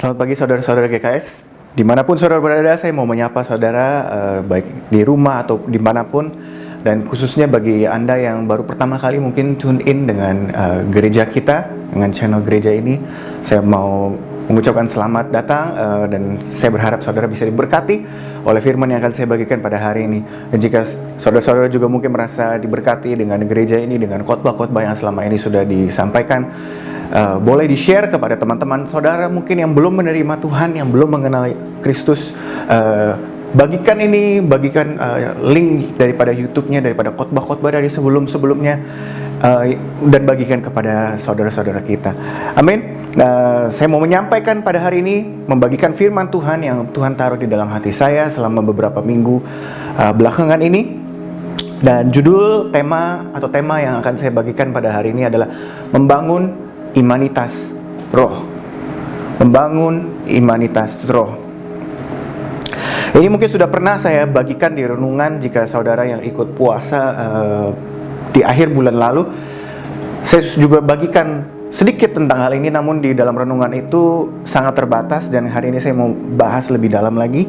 Selamat pagi saudara-saudara GKS. Dimanapun saudara berada, saya mau menyapa saudara baik di rumah atau dimanapun. Dan khususnya bagi Anda yang baru pertama kali mungkin tune in dengan gereja kita, dengan channel gereja ini, saya mau mengucapkan selamat datang dan saya berharap saudara bisa diberkati oleh firman yang akan saya bagikan pada hari ini. Dan jika saudara-saudara juga mungkin merasa diberkati dengan gereja ini, dengan khotbah-khotbah yang selama ini sudah disampaikan, boleh di-share kepada teman-teman saudara mungkin yang belum menerima Tuhan, yang belum mengenal Kristus. Bagikan link daripada YouTube-nya, daripada khotbah-khotbah dari sebelum-sebelumnya, dan bagikan kepada saudara-saudara kita. Amin. Saya mau menyampaikan pada hari ini, membagikan firman Tuhan yang Tuhan taruh di dalam hati saya selama beberapa minggu belakangan ini. Dan judul tema yang akan saya bagikan pada hari ini adalah membangun imanitas roh. Membangun imanitas roh. Ini mungkin sudah pernah saya bagikan di renungan jika saudara yang ikut puasa di akhir bulan lalu. Saya juga bagikan sedikit tentang hal ini, namun di dalam renungan itu sangat terbatas dan hari ini saya mau bahas lebih dalam lagi.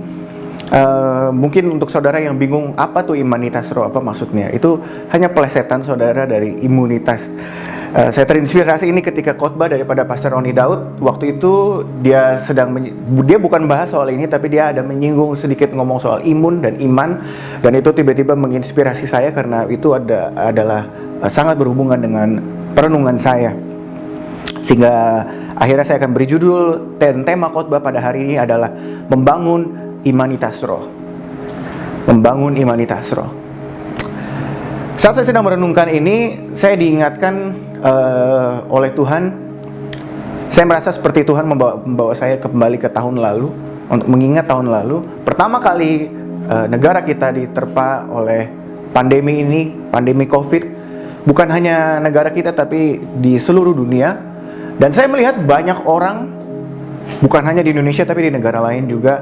Mungkin untuk saudara yang bingung apa tuh imanitas roh, apa maksudnya, itu hanya pelesetan saudara dari imunitas. Saya terinspirasi ini ketika khotbah daripada Pastor Roni Daud. Waktu itu dia bukan bahas soal ini, tapi dia ada menyinggung sedikit, ngomong soal imun dan iman, dan itu tiba-tiba menginspirasi saya karena itu adalah sangat berhubungan dengan perenungan saya. Sehingga akhirnya saya akan beri judul dan tema khotbah pada hari ini adalah membangun imanitas roh. Membangun imanitas roh. Saat saya sedang merenungkan ini, saya diingatkan oleh Tuhan. Saya merasa seperti Tuhan membawa saya kembali ke tahun lalu, untuk mengingat tahun lalu. Pertama kali negara kita diterpa oleh pandemi ini, pandemi COVID. Bukan hanya negara kita, tapi di seluruh dunia. Dan saya melihat banyak orang, bukan hanya di Indonesia, tapi di negara lain juga.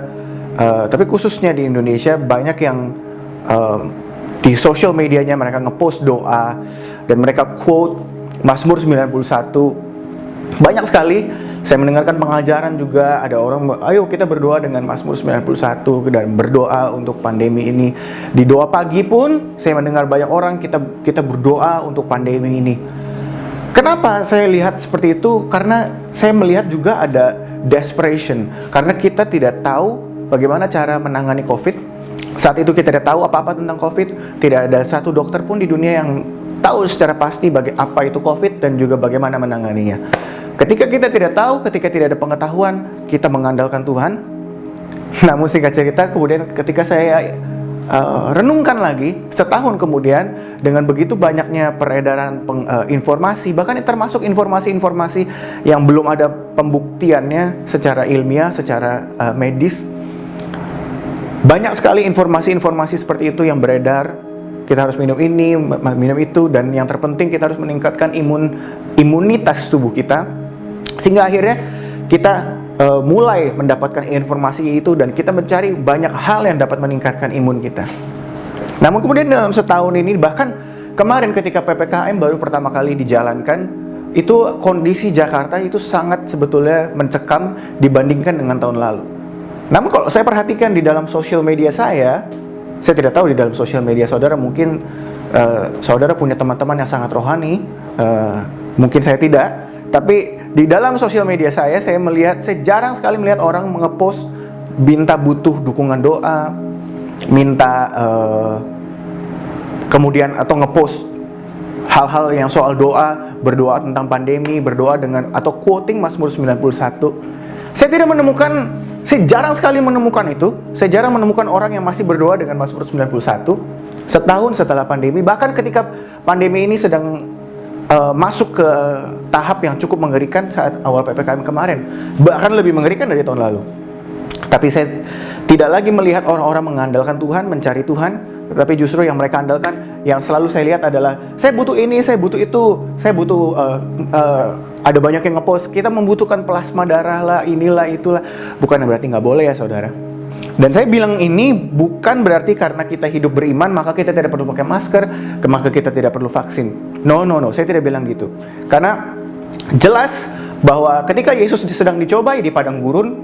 Tapi khususnya di Indonesia, banyak yang di social medianya mereka ngepost doa dan mereka quote Mazmur 91. Banyak sekali saya mendengarkan pengajaran juga, ada orang, ayo kita berdoa dengan Mazmur 91 dan berdoa untuk pandemi ini. Di doa pagi pun saya mendengar banyak orang kita berdoa untuk pandemi ini. Kenapa saya lihat seperti itu? Karena saya melihat juga ada desperation, karena kita tidak tahu bagaimana cara menangani COVID. Saat itu kita tidak tahu apa-apa tentang COVID. Tidak ada satu dokter pun di dunia yang tahu secara pasti apa itu COVID dan juga bagaimana menanganinya. Ketika kita tidak tahu, ketika tidak ada pengetahuan, kita mengandalkan Tuhan. Namun singkat cerita, kemudian ketika saya renungkan lagi, setahun kemudian, dengan begitu banyaknya peredaran informasi, bahkan termasuk informasi-informasi yang belum ada pembuktiannya secara ilmiah, secara medis. Banyak sekali informasi-informasi seperti itu yang beredar. Kita harus minum ini, minum itu, dan yang terpenting kita harus meningkatkan imunitas tubuh kita. Sehingga akhirnya kita mulai mendapatkan informasi itu dan kita mencari banyak hal yang dapat meningkatkan imun kita. Namun kemudian dalam setahun ini, bahkan kemarin ketika PPKM baru pertama kali dijalankan, itu kondisi Jakarta itu sangat sebetulnya mencekam dibandingkan dengan tahun lalu. Namun kalau saya perhatikan di dalam sosial media saya tidak tahu di dalam sosial media saudara, mungkin saudara punya teman-teman yang sangat rohani, mungkin saya tidak. Tapi di dalam sosial media saya jarang sekali melihat orang nge-post minta butuh dukungan doa, minta kemudian atau nge-post hal-hal yang soal doa, berdoa tentang pandemi, berdoa dengan atau quoting Mazmur 91. Saya jarang sekali menemukan itu. Saya jarang menemukan orang yang masih berdoa dengan Mazmur 91 setahun setelah pandemi. Bahkan ketika pandemi ini sedang masuk ke tahap yang cukup mengerikan saat awal PPKM kemarin, bahkan lebih mengerikan dari tahun lalu. Tapi saya tidak lagi melihat orang-orang mengandalkan Tuhan, mencari Tuhan, tetapi justru yang mereka andalkan, yang selalu saya lihat adalah saya butuh ini, saya butuh itu, saya butuh ada banyak yang ngepost, kita membutuhkan plasma darah lah, inilah, itulah. Bukan berarti nggak boleh ya saudara. Dan saya bilang ini bukan berarti karena kita hidup beriman, maka kita tidak perlu pakai masker, maka kita tidak perlu vaksin. No, saya tidak bilang gitu. Karena jelas bahwa ketika Yesus sedang dicobai di padang gurun,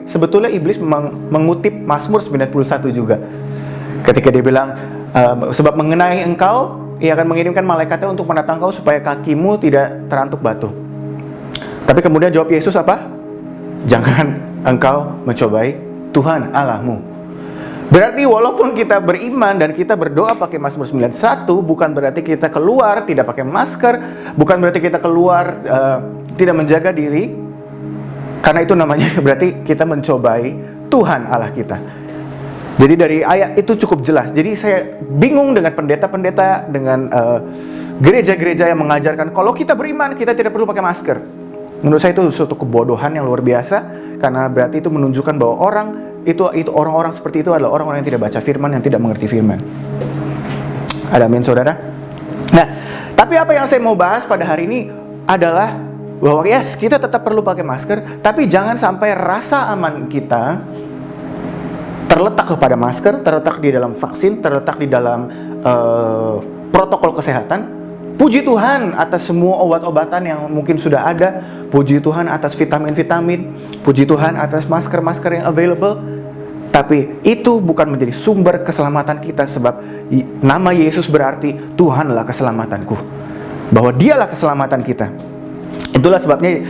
sebetulnya iblis memang mengutip Mazmur 91 juga. Ketika dia bilang, sebab mengenai engkau, ia akan mengirimkan malaikatnya untuk menatang kau supaya kakimu tidak terantuk batu. Tapi kemudian jawab Yesus apa? Jangan engkau mencobai Tuhan Allahmu. Berarti walaupun kita beriman dan kita berdoa pakai Mazmur 91, bukan berarti kita keluar tidak pakai masker, bukan berarti kita keluar tidak menjaga diri, karena itu namanya berarti kita mencobai Tuhan Allah kita. Jadi dari ayat itu cukup jelas. Jadi saya bingung dengan pendeta-pendeta, dengan gereja-gereja yang mengajarkan kalau kita beriman kita tidak perlu pakai masker. Menurut saya itu suatu kebodohan yang luar biasa, karena berarti itu menunjukkan bahwa orang-orang seperti itu adalah orang-orang yang tidak baca firman, yang tidak mengerti firman. Ada amin, saudara? Nah, tapi apa yang saya mau bahas pada hari ini adalah bahwa yes, kita tetap perlu pakai masker, tapi jangan sampai rasa aman kita terletak kepada masker, terletak di dalam vaksin, terletak di dalam protokol kesehatan. Puji Tuhan atas semua obat-obatan yang mungkin sudah ada. Puji Tuhan atas vitamin-vitamin. Puji Tuhan atas masker-masker yang available. Tapi itu bukan menjadi sumber keselamatan kita, sebab nama Yesus berarti Tuhanlah keselamatanku, bahwa Dialah keselamatan kita. Itulah sebabnya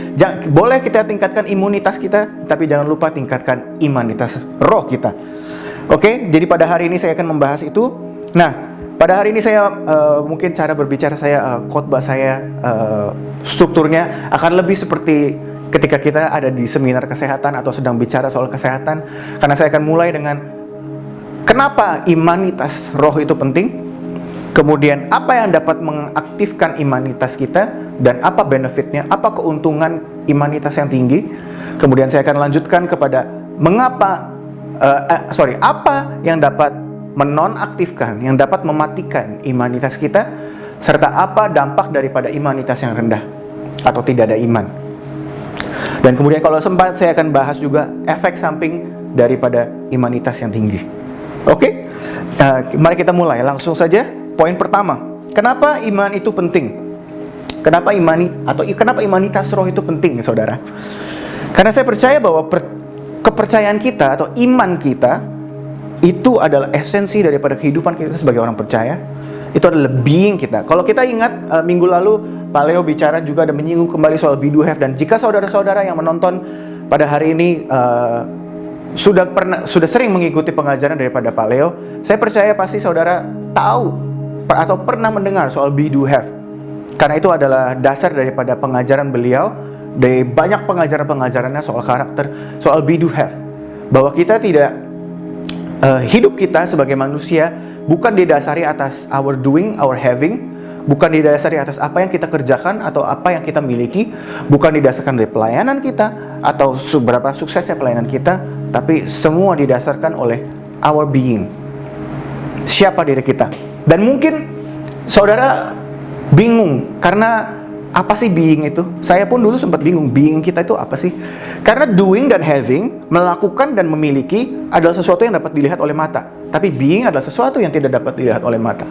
boleh kita tingkatkan imunitas kita, tapi jangan lupa tingkatkan imanitas roh kita. Oke, jadi pada hari ini saya akan membahas itu. Nah, pada hari ini saya mungkin cara berbicara saya, khotbah saya, strukturnya akan lebih seperti ketika kita ada di seminar kesehatan atau sedang bicara soal kesehatan. Karena saya akan mulai dengan kenapa imanitas roh itu penting, kemudian apa yang dapat mengaktifkan imanitas kita, dan apa benefitnya, apa keuntungan imanitas yang tinggi. Kemudian saya akan lanjutkan kepada apa yang dapat menonaktifkan, yang dapat mematikan imanitas kita, serta apa dampak daripada imanitas yang rendah atau tidak ada iman. Dan kemudian kalau sempat saya akan bahas juga efek samping daripada imanitas yang tinggi. Oke? Mari kita mulai langsung saja. Poin pertama, kenapa iman itu penting? Kenapa imanitas roh itu penting, saudara? Karena saya percaya bahwa kepercayaan kita atau iman kita itu adalah esensi daripada kehidupan kita sebagai orang percaya. Itu adalah being kita. Kalau kita ingat minggu lalu Pak Leo bicara juga ada menyinggung kembali soal be do have. Dan jika saudara-saudara yang menonton pada hari ini sudah sering mengikuti pengajaran daripada Pak Leo, saya percaya pasti saudara tahu atau pernah mendengar soal be do have. Karena itu adalah dasar daripada pengajaran beliau, dari banyak pengajaran-pengajarannya soal karakter, soal be do have. Bahwa kita tidak hidup kita sebagai manusia bukan didasari atas our doing, our having, bukan didasari atas apa yang kita kerjakan atau apa yang kita miliki, bukan didasarkan dari pelayanan kita atau seberapa suksesnya pelayanan kita, tapi semua didasarkan oleh our being. Siapa diri kita? Dan mungkin saudara bingung karena apa sih being itu? Saya pun dulu sempat bingung, being kita itu apa sih? Karena doing dan having, melakukan dan memiliki adalah sesuatu yang dapat dilihat oleh mata. Tapi being adalah sesuatu yang tidak dapat dilihat oleh mata.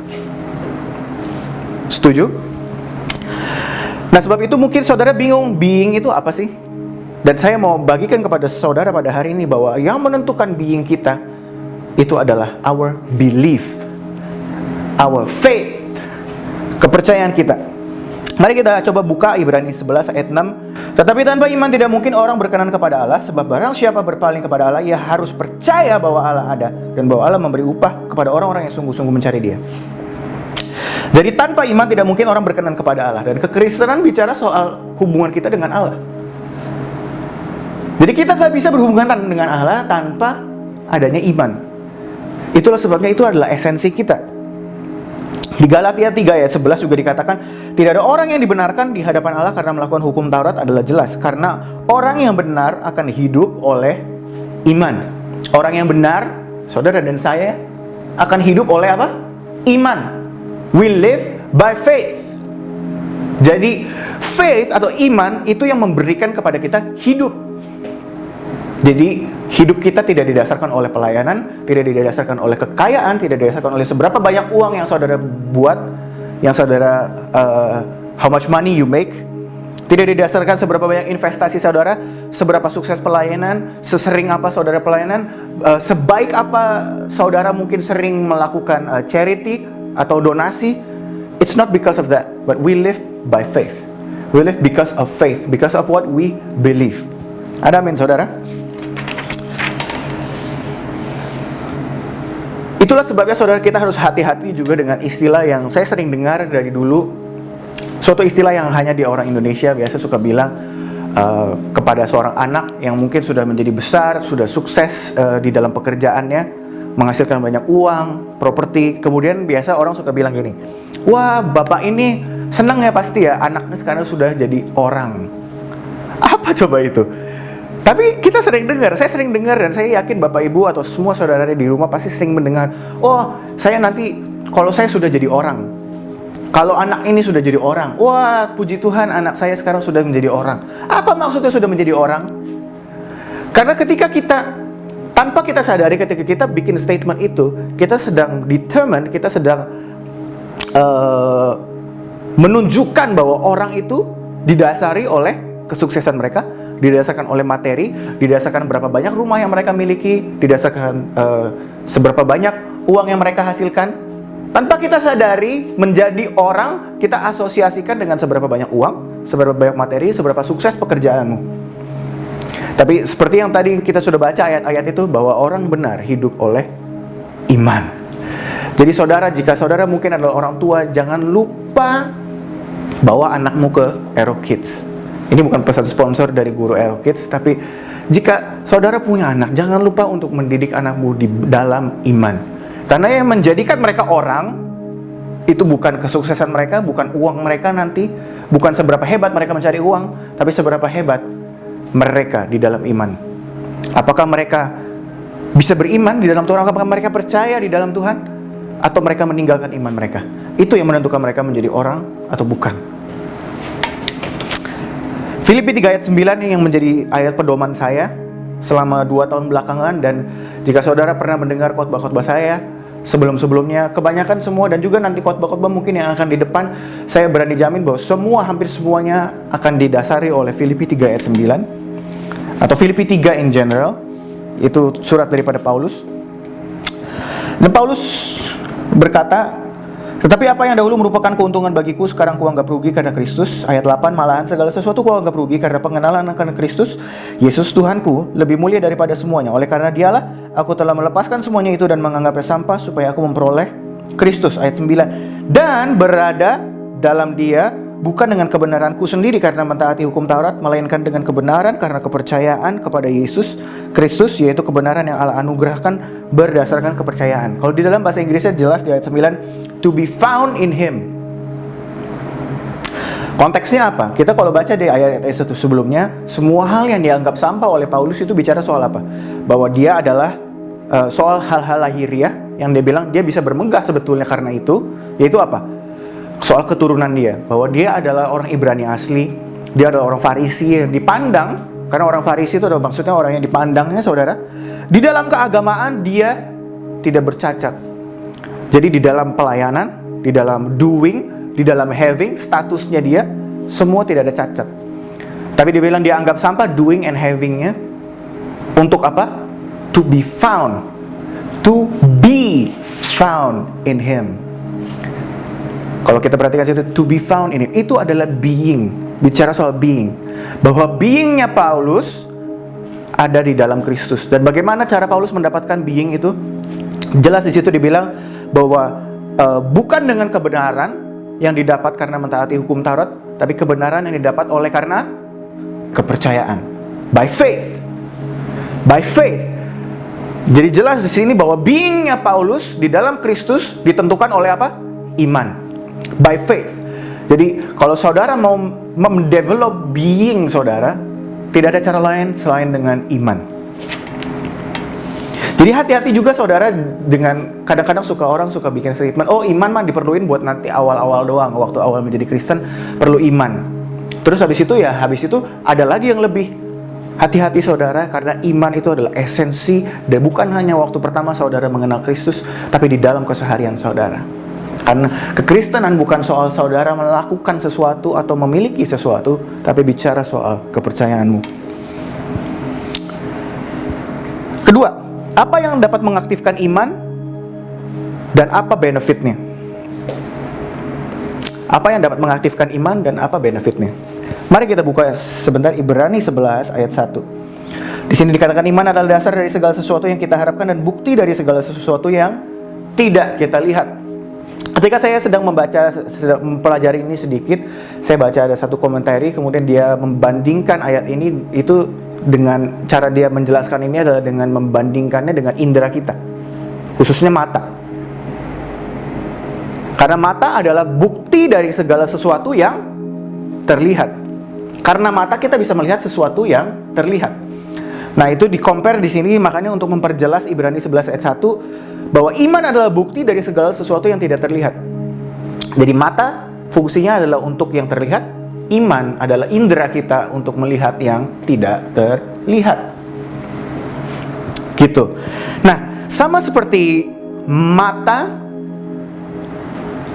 Setuju? Nah, sebab itu mungkin saudara bingung, being itu apa sih? Dan saya mau bagikan kepada saudara pada hari ini bahwa yang menentukan being kita itu adalah our belief, our faith, kepercayaan kita. Mari kita coba buka Ibrani 11 ayat 6. Tetapi tanpa iman tidak mungkin orang berkenan kepada Allah, sebab barang siapa berpaling kepada Allah, ia harus percaya bahwa Allah ada dan bahwa Allah memberi upah kepada orang-orang yang sungguh-sungguh mencari Dia. Jadi tanpa iman tidak mungkin orang berkenan kepada Allah. Dan kekristenan bicara soal hubungan kita dengan Allah. Jadi kita gak bisa berhubungan dengan Allah tanpa adanya iman. Itulah sebabnya itu adalah esensi kita. Di Galatia 3 ayat 11 juga dikatakan, tidak ada orang yang dibenarkan di hadapan Allah karena melakukan hukum Taurat adalah jelas. Karena orang yang benar akan hidup oleh iman. Orang yang benar, saudara dan saya, akan hidup oleh apa? Iman. We live by faith. Jadi faith atau iman itu yang memberikan kepada kita hidup. Jadi hidup kita tidak didasarkan oleh pelayanan, tidak didasarkan oleh kekayaan, tidak didasarkan oleh seberapa banyak uang yang saudara buat, yang saudara how much money you make. Tidak didasarkan seberapa banyak investasi saudara, seberapa sukses pelayanan, sesering apa saudara pelayanan, sebaik apa saudara mungkin sering melakukan charity atau donasi. It's not because of that, but we live by faith. We live because of faith, because of what we believe. Ada amin saudara? Itulah sebabnya saudara kita harus hati-hati juga dengan istilah yang saya sering dengar dari dulu. Suatu istilah yang hanya di orang Indonesia biasa suka bilang kepada seorang anak yang mungkin sudah menjadi besar, sudah sukses di dalam pekerjaannya, menghasilkan banyak uang, properti. Kemudian biasa orang suka bilang gini, wah bapak ini senang ya pasti ya anaknya sekarang sudah jadi orang. Apa coba itu? Tapi kita sering dengar, saya sering dengar, dan saya yakin bapak ibu atau semua saudara di rumah pasti sering mendengar, oh saya nanti kalau saya sudah jadi orang, kalau anak ini sudah jadi orang, wah puji Tuhan anak saya sekarang sudah menjadi orang. Apa maksudnya sudah menjadi orang? Karena ketika kita, tanpa kita sadari ketika kita bikin statement itu, kita sedang determine, kita sedang menunjukkan bahwa orang itu didasari oleh kesuksesan mereka, didasarkan oleh materi, didasarkan berapa banyak rumah yang mereka miliki, didasarkan seberapa banyak uang yang mereka hasilkan. Tanpa kita sadari, menjadi orang kita asosiasikan dengan seberapa banyak uang, seberapa banyak materi, seberapa sukses pekerjaanmu. Tapi seperti yang tadi kita sudah baca ayat-ayat itu, bahwa orang benar hidup oleh iman. Jadi saudara, jika saudara mungkin adalah orang tua, jangan lupa bawa anakmu ke Aero Kids. Ini bukan pesan sponsor dari guru Aero Kids, tapi jika saudara punya anak, jangan lupa untuk mendidik anakmu di dalam iman. Karena yang menjadikan mereka orang itu bukan kesuksesan mereka, bukan uang mereka nanti, bukan seberapa hebat mereka mencari uang, tapi seberapa hebat mereka di dalam iman. Apakah mereka bisa beriman di dalam Tuhan? Apakah mereka percaya di dalam Tuhan? Atau mereka meninggalkan iman mereka? Itu yang menentukan mereka menjadi orang atau bukan. Filipi 3 ayat 9 ini yang menjadi ayat pedoman saya selama 2 tahun belakangan. Dan jika saudara pernah mendengar khotbah-khotbah saya sebelum-sebelumnya, kebanyakan semua, dan juga nanti khotbah-khotbah mungkin yang akan di depan, saya berani jamin bahwa hampir semuanya akan didasari oleh Filipi 3 ayat 9 atau Filipi 3 in general. Itu surat daripada Paulus. Dan Paulus berkata, tetapi apa yang dahulu merupakan keuntungan bagiku, sekarang kuanggap rugi karena Kristus. Ayat 8, malahan segala sesuatu kuanggap rugi karena pengenalan akan Kristus, Yesus Tuhanku, lebih mulia daripada semuanya. Oleh karena dialah aku telah melepaskan semuanya itu dan menganggapnya sampah, supaya aku memperoleh Kristus. Ayat 9, dan berada dalam dia, bukan dengan kebenaranku sendiri karena mentaati hukum Taurat, melainkan dengan kebenaran karena kepercayaan kepada Yesus Kristus, yaitu kebenaran yang Allah anugerahkan berdasarkan kepercayaan. Kalau di dalam bahasa Inggrisnya jelas di ayat 9, to be found in Him. Konteksnya apa? Kita kalau baca di ayat-ayat itu sebelumnya, semua hal yang dianggap sampah oleh Paulus itu bicara soal apa? Bahwa dia adalah soal hal-hal lahiriah yang dia bilang dia bisa bermegah sebetulnya karena itu, yaitu apa? Soal keturunan dia, bahwa dia adalah orang Ibrani asli, dia adalah orang Farisi yang dipandang, karena orang Farisi itu adalah maksudnya orang yang dipandangnya saudara, di dalam keagamaan dia tidak bercacat. Jadi di dalam pelayanan, di dalam doing, di dalam having, statusnya dia semua tidak ada cacat. Tapi dia bilang dia anggap sampah doing and havingnya untuk apa? To be found, to be found in Him. Kalau kita perhatikan situ, to be found in Him, itu adalah being. Bicara soal being, bahwa beingnya Paulus ada di dalam Kristus. Dan bagaimana cara Paulus mendapatkan being itu? Jelas di situ dibilang bahwa bukan dengan kebenaran yang didapat karena mentaati hukum Taurat, tapi kebenaran yang didapat oleh karena kepercayaan. By faith. By faith. Jadi jelas di sini bahwa beingnya Paulus di dalam Kristus ditentukan oleh apa? Iman. By faith. Jadi kalau saudara mau mendevelop being saudara, tidak ada cara lain selain dengan iman. Jadi hati-hati juga saudara dengan kadang-kadang orang suka bikin statement, oh iman mah diperluin buat nanti awal-awal doang, waktu awal menjadi Kristen perlu iman. Terus habis itu ada lagi yang lebih. Hati-hati saudara, karena iman itu adalah esensi, dan bukan hanya waktu pertama saudara mengenal Kristus, tapi di dalam keseharian saudara. Karena kekristenan bukan soal saudara melakukan sesuatu atau memiliki sesuatu, tapi bicara soal kepercayaanmu. Kedua, apa yang dapat mengaktifkan iman dan apa benefitnya? Apa yang dapat mengaktifkan iman dan apa benefitnya? Mari kita buka sebentar Ibrani 11 ayat 1. Di sini dikatakan iman adalah dasar dari segala sesuatu yang kita harapkan dan bukti dari segala sesuatu yang tidak kita lihat. Ketika saya sedang mempelajari ini sedikit, saya baca ada satu komentari, kemudian dia membandingkan ayat ini itu dengan cara dia menjelaskan ini adalah dengan membandingkannya dengan indera kita, khususnya mata. Karena mata adalah bukti dari segala sesuatu yang terlihat. Karena mata kita bisa melihat sesuatu yang terlihat. Nah, itu di-compare di sini makanya untuk memperjelas Ibrani 11 ayat 1 bahwa iman adalah bukti dari segala sesuatu yang tidak terlihat. Jadi mata fungsinya adalah untuk yang terlihat, iman adalah indera kita untuk melihat yang tidak terlihat. Gitu. Nah, sama seperti mata,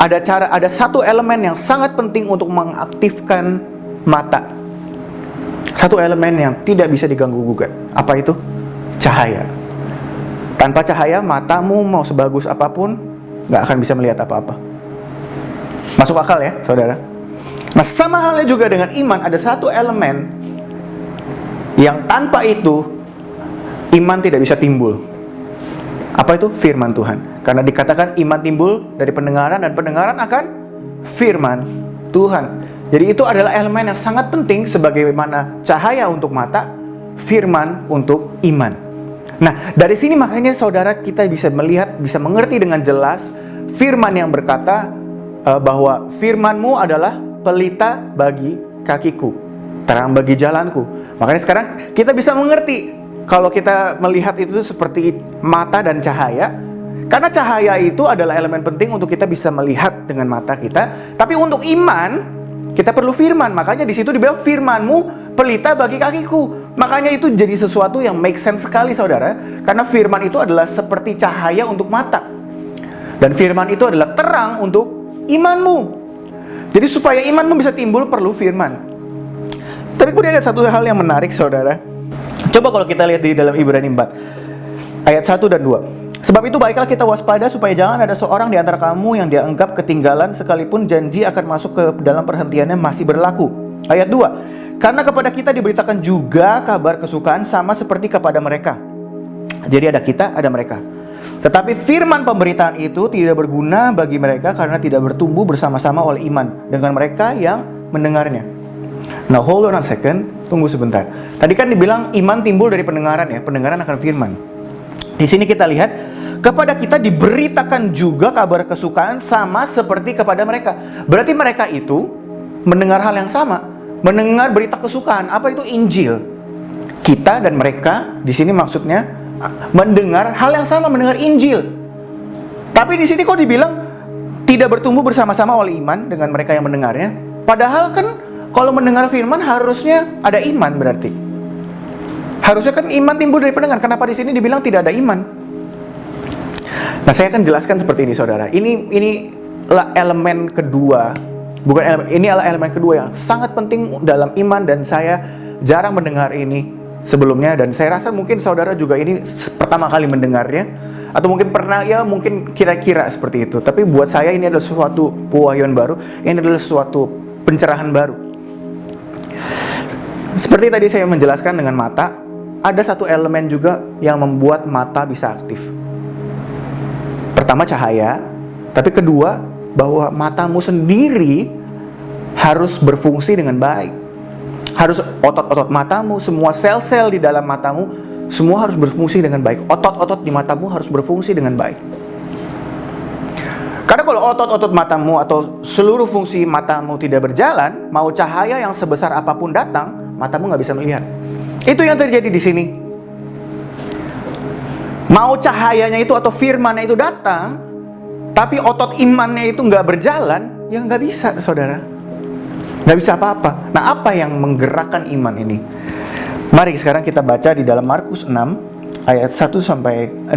ada satu elemen yang sangat penting untuk mengaktifkan mata. Satu elemen yang tidak bisa diganggu-gugat. Apa itu? Cahaya. Tanpa cahaya, matamu mau sebagus apapun nggak akan bisa melihat apa-apa. Masuk akal ya, saudara? Nah, sama halnya juga dengan iman, ada satu elemen yang tanpa itu iman tidak bisa timbul. Apa itu? Firman Tuhan. Karena dikatakan iman timbul dari pendengaran dan pendengaran akan firman Tuhan. Jadi itu adalah elemen yang sangat penting sebagaimana cahaya untuk mata, firman untuk iman. Nah, dari sini makanya saudara kita bisa melihat, bisa mengerti dengan jelas firman yang berkata bahwa firman-Mu adalah pelita bagi kakiku, terang bagi jalanku. Makanya sekarang kita bisa mengerti kalau kita melihat itu seperti mata dan cahaya. Karena cahaya itu adalah elemen penting untuk kita bisa melihat dengan mata kita. Tapi untuk iman, kita perlu firman. Makanya di situ dibilang firman-Mu pelita bagi kakiku. Makanya itu jadi sesuatu yang make sense sekali, saudara. Karena firman itu adalah seperti cahaya untuk mata. Dan firman itu adalah terang untuk imanmu. Jadi supaya imanmu bisa timbul perlu firman. Tapi kemudian ada satu hal yang menarik, saudara. Coba kalau kita lihat di dalam Ibrani 4 ayat 1 dan 2. Sebab itu baiklah kita waspada supaya jangan ada seorang di antara kamu yang dianggap ketinggalan sekalipun janji akan masuk ke dalam perhentiannya masih berlaku. Ayat 2. Karena kepada kita diberitakan juga kabar kesukaan sama seperti kepada mereka. Jadi ada kita, ada mereka. Tetapi firman pemberitaan itu tidak berguna bagi mereka karena tidak bertumbuh bersama-sama oleh iman dengan mereka yang mendengarnya. Now hold on a second, tunggu sebentar. Tadi kan dibilang iman timbul dari pendengaran ya, pendengaran akan firman. Di sini kita lihat kepada kita diberitakan juga kabar kesukaan sama seperti kepada mereka. Berarti mereka itu mendengar hal yang sama, mendengar berita kesukaan. Apa itu Injil? Kita dan mereka di sini maksudnya mendengar hal yang sama, mendengar Injil. Tapi di sini kok dibilang tidak bertumbuh bersama-sama oleh iman dengan mereka yang mendengarnya. Padahal kan kalau mendengar firman harusnya ada iman berarti. Harusnya kan iman timbul dari pendengar. Kenapa di sini dibilang tidak ada iman? Nah, saya akan jelaskan seperti ini, saudara. Ini elemen kedua. Bukan elemen, ini adalah elemen kedua yang sangat penting dalam iman dan saya jarang mendengar ini sebelumnya dan saya rasa mungkin saudara juga ini pertama kali mendengarnya atau mungkin pernah ya mungkin kira-kira seperti itu. Tapi buat saya ini adalah sesuatu pewahyuan baru, ini adalah sesuatu pencerahan baru. Seperti tadi saya menjelaskan dengan mata, ada satu elemen juga yang membuat mata bisa aktif. Pertama cahaya, tapi kedua bahwa matamu sendiri harus berfungsi dengan baik. Harus otot-otot matamu, semua sel-sel di dalam matamu, semua harus berfungsi dengan baik. Otot-otot di matamu harus berfungsi dengan baik. Karena kalau otot-otot matamu atau seluruh fungsi matamu tidak berjalan, mau cahaya yang sebesar apapun datang, matamu nggak bisa melihat. Itu yang terjadi di sini. Mau cahayanya itu atau firmannya itu datang, tapi otot imannya itu nggak berjalan, ya nggak bisa, saudara. Nggak bisa apa-apa. Nah, apa yang menggerakkan iman ini? Mari sekarang kita baca di dalam Markus 6, ayat 1-6.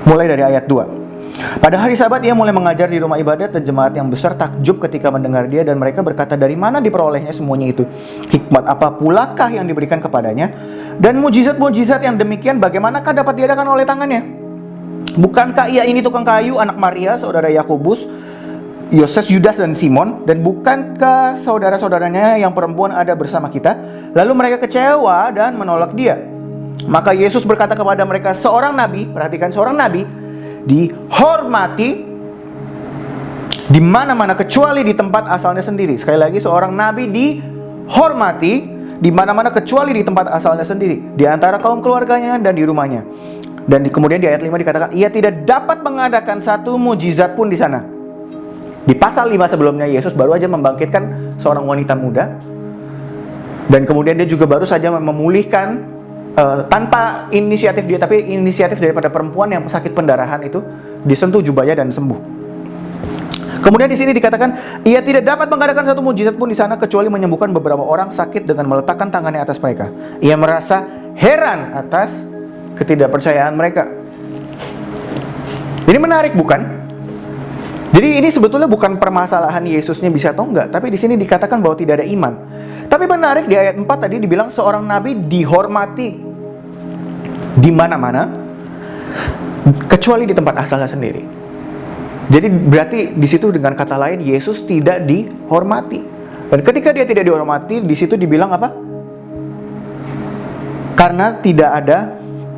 Mulai dari ayat 2. Pada hari Sabat ia mulai mengajar di rumah ibadat dan jemaat yang besar takjub ketika mendengar dia dan mereka berkata, dari mana diperolehnya semuanya itu? Hikmat apa pulakah yang diberikan kepadanya? Dan mujizat-mujizat yang demikian bagaimanakah dapat diadakan oleh tangannya? Bukankah ia ini tukang kayu, anak Maria, saudara Yakobus, Yoses, Yudas, dan Simon? Dan bukankah saudara-saudaranya yang perempuan ada bersama kita? Lalu mereka kecewa dan menolak dia. Maka Yesus berkata kepada mereka, seorang nabi, perhatikan, seorang nabi dihormati di mana-mana kecuali di tempat asalnya sendiri. Sekali lagi, seorang nabi dihormati di mana-mana kecuali di tempat asalnya sendiri, di antara kaum keluarganya dan di rumahnya. Dan kemudian di ayat 5 dikatakan, ia tidak dapat mengadakan satu mujizat pun di sana. Di pasal 5 sebelumnya, Yesus baru aja membangkitkan seorang wanita muda. Dan kemudian dia juga baru saja memulihkan, tanpa inisiatif dia, tapi inisiatif daripada perempuan yang sakit pendarahan itu, disentuh jubahnya dan sembuh. Kemudian di sini dikatakan, ia tidak dapat mengadakan satu mujizat pun di sana kecuali menyembuhkan beberapa orang sakit dengan meletakkan tangannya atas mereka. Ia merasa heran atas ketidakpercayaan mereka. Ini menarik, bukan? Jadi ini sebetulnya bukan permasalahan Yesusnya bisa atau enggak, tapi di sini dikatakan bahwa tidak ada iman. Tapi menarik, di ayat 4 tadi dibilang seorang nabi dihormati di mana-mana kecuali di tempat asalnya sendiri. Jadi berarti di situ dengan kata lain Yesus tidak dihormati. Dan ketika dia tidak dihormati, di situ dibilang apa? Karena tidak ada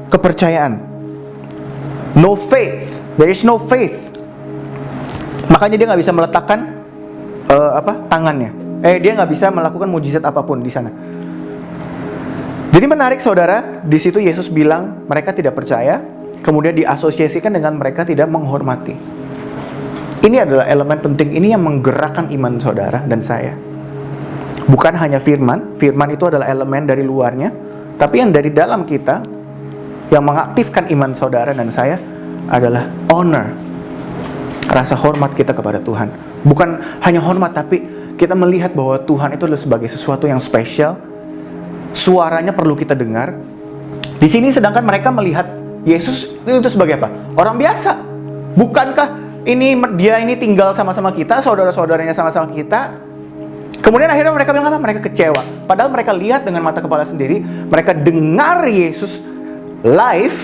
kepercayaan. No faith. There is no faith. Makanya dia nggak bisa meletakkan tangannya. Dia nggak bisa melakukan mujizat apapun di sana. Jadi menarik, saudara, di situ Yesus bilang mereka tidak percaya, kemudian diasosiasikan dengan mereka tidak menghormati. Ini adalah elemen penting, ini yang menggerakkan iman saudara dan saya. Bukan hanya firman itu adalah elemen dari luarnya, tapi yang dari dalam kita yang mengaktifkan iman saudara dan saya adalah honor, rasa hormat kita kepada Tuhan. Bukan hanya hormat, tapi kita melihat bahwa Tuhan itu adalah sebagai sesuatu yang spesial. Suaranya perlu kita dengar. Di sini sedangkan mereka melihat Yesus itu sebagai apa? Orang biasa. Bukankah dia ini tinggal sama-sama kita, saudara-saudaranya sama-sama kita? Kemudian akhirnya mereka bilang apa? Mereka kecewa. Padahal mereka lihat dengan mata kepala sendiri, mereka dengar Yesus live,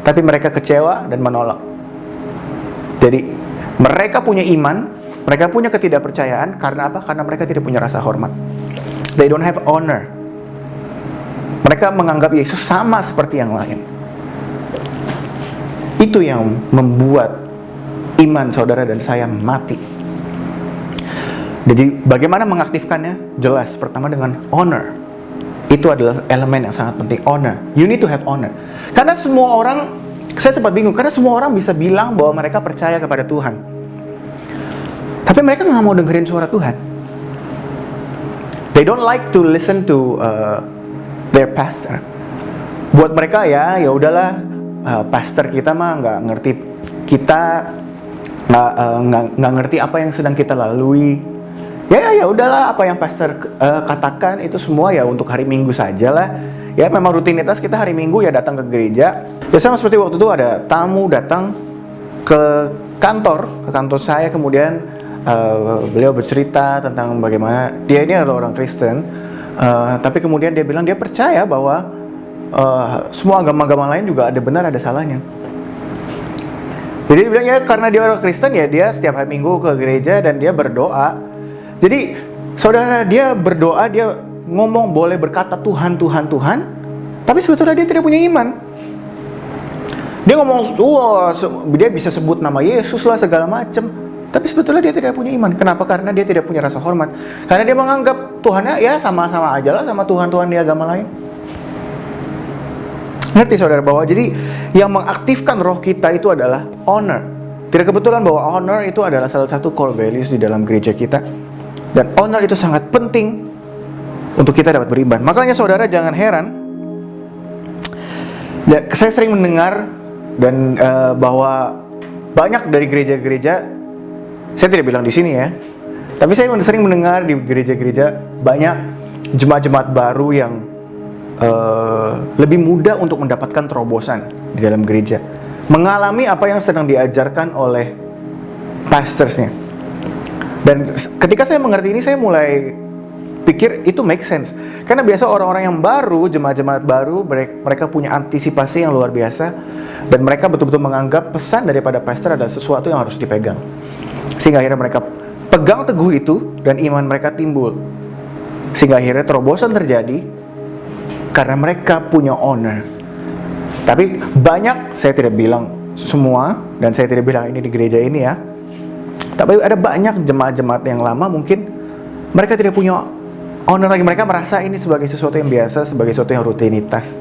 tapi mereka kecewa dan menolak. Jadi mereka punya iman, mereka punya ketidakpercayaan karena apa? Karena mereka tidak punya rasa hormat. They don't have honor. Mereka menganggap Yesus sama seperti yang lain. Itu yang membuat iman saudara dan saya mati. Jadi bagaimana mengaktifkannya? Jelas, pertama dengan honor. Itu adalah elemen yang sangat penting, honor. You need to have honor. Karena semua orang, saya sempat bingung, karena semua orang bisa bilang bahwa mereka percaya kepada Tuhan, tapi mereka nggak mau dengerin suara Tuhan. They don't like to listen to their pastor. Buat mereka ya udahlah, pastor kita mah nggak ngerti kita, nggak ngerti apa yang sedang kita lalui. Ya udahlah, apa yang pastor katakan itu semua ya untuk hari Minggu saja lah. Ya memang rutinitas kita hari Minggu ya datang ke gereja. Ya sama seperti waktu itu ada tamu datang ke kantor saya, kemudian beliau bercerita tentang bagaimana dia ini adalah orang Kristen, tapi kemudian dia bilang dia percaya bahwa semua agama-agama lain juga ada benar ada salahnya. Jadi dia bilang ya karena dia orang Kristen ya dia setiap hari Minggu ke gereja dan dia berdoa. Jadi saudara, dia berdoa, dia ngomong boleh berkata Tuhan, tapi sebetulnya dia tidak punya iman. Dia ngomong dia bisa sebut nama Yesus lah segala macam, tapi sebetulnya dia tidak punya iman. Kenapa? Karena dia tidak punya rasa hormat. Karena dia menganggap Tuhannya ya sama-sama aja lah sama Tuhan-Tuhan di agama lain. Ngerti saudara bahwa jadi yang mengaktifkan roh kita itu adalah honor. Tidak kebetulan bahwa honor itu adalah salah satu core values di dalam gereja kita. Dan honor itu sangat penting untuk kita dapat beriman. Makanya saudara jangan heran, ya, saya sering mendengar dan bahwa banyak dari gereja-gereja, saya tidak bilang di sini ya, tapi saya sering mendengar di gereja-gereja banyak jemaat-jemaat baru yang lebih mudah untuk mendapatkan terobosan di dalam gereja. mengalami apa yang sedang diajarkan oleh pastorsnya. Dan ketika saya mengerti ini, saya mulai pikir itu make sense. Karena biasa orang-orang yang baru, jemaat-jemaat baru, mereka punya antisipasi yang luar biasa, dan mereka betul-betul menganggap pesan daripada pastor adalah sesuatu yang harus dipegang. Sehingga akhirnya mereka pegang teguh itu, dan iman mereka timbul. Sehingga akhirnya terobosan terjadi, karena mereka punya honor. Tapi banyak, saya tidak bilang semua, dan saya tidak bilang ini di gereja ini ya, tapi ada banyak jemaat-jemaat yang lama mungkin mereka tidak punya honor lagi. Mereka merasa ini sebagai sesuatu yang biasa, sebagai sesuatu yang rutinitas.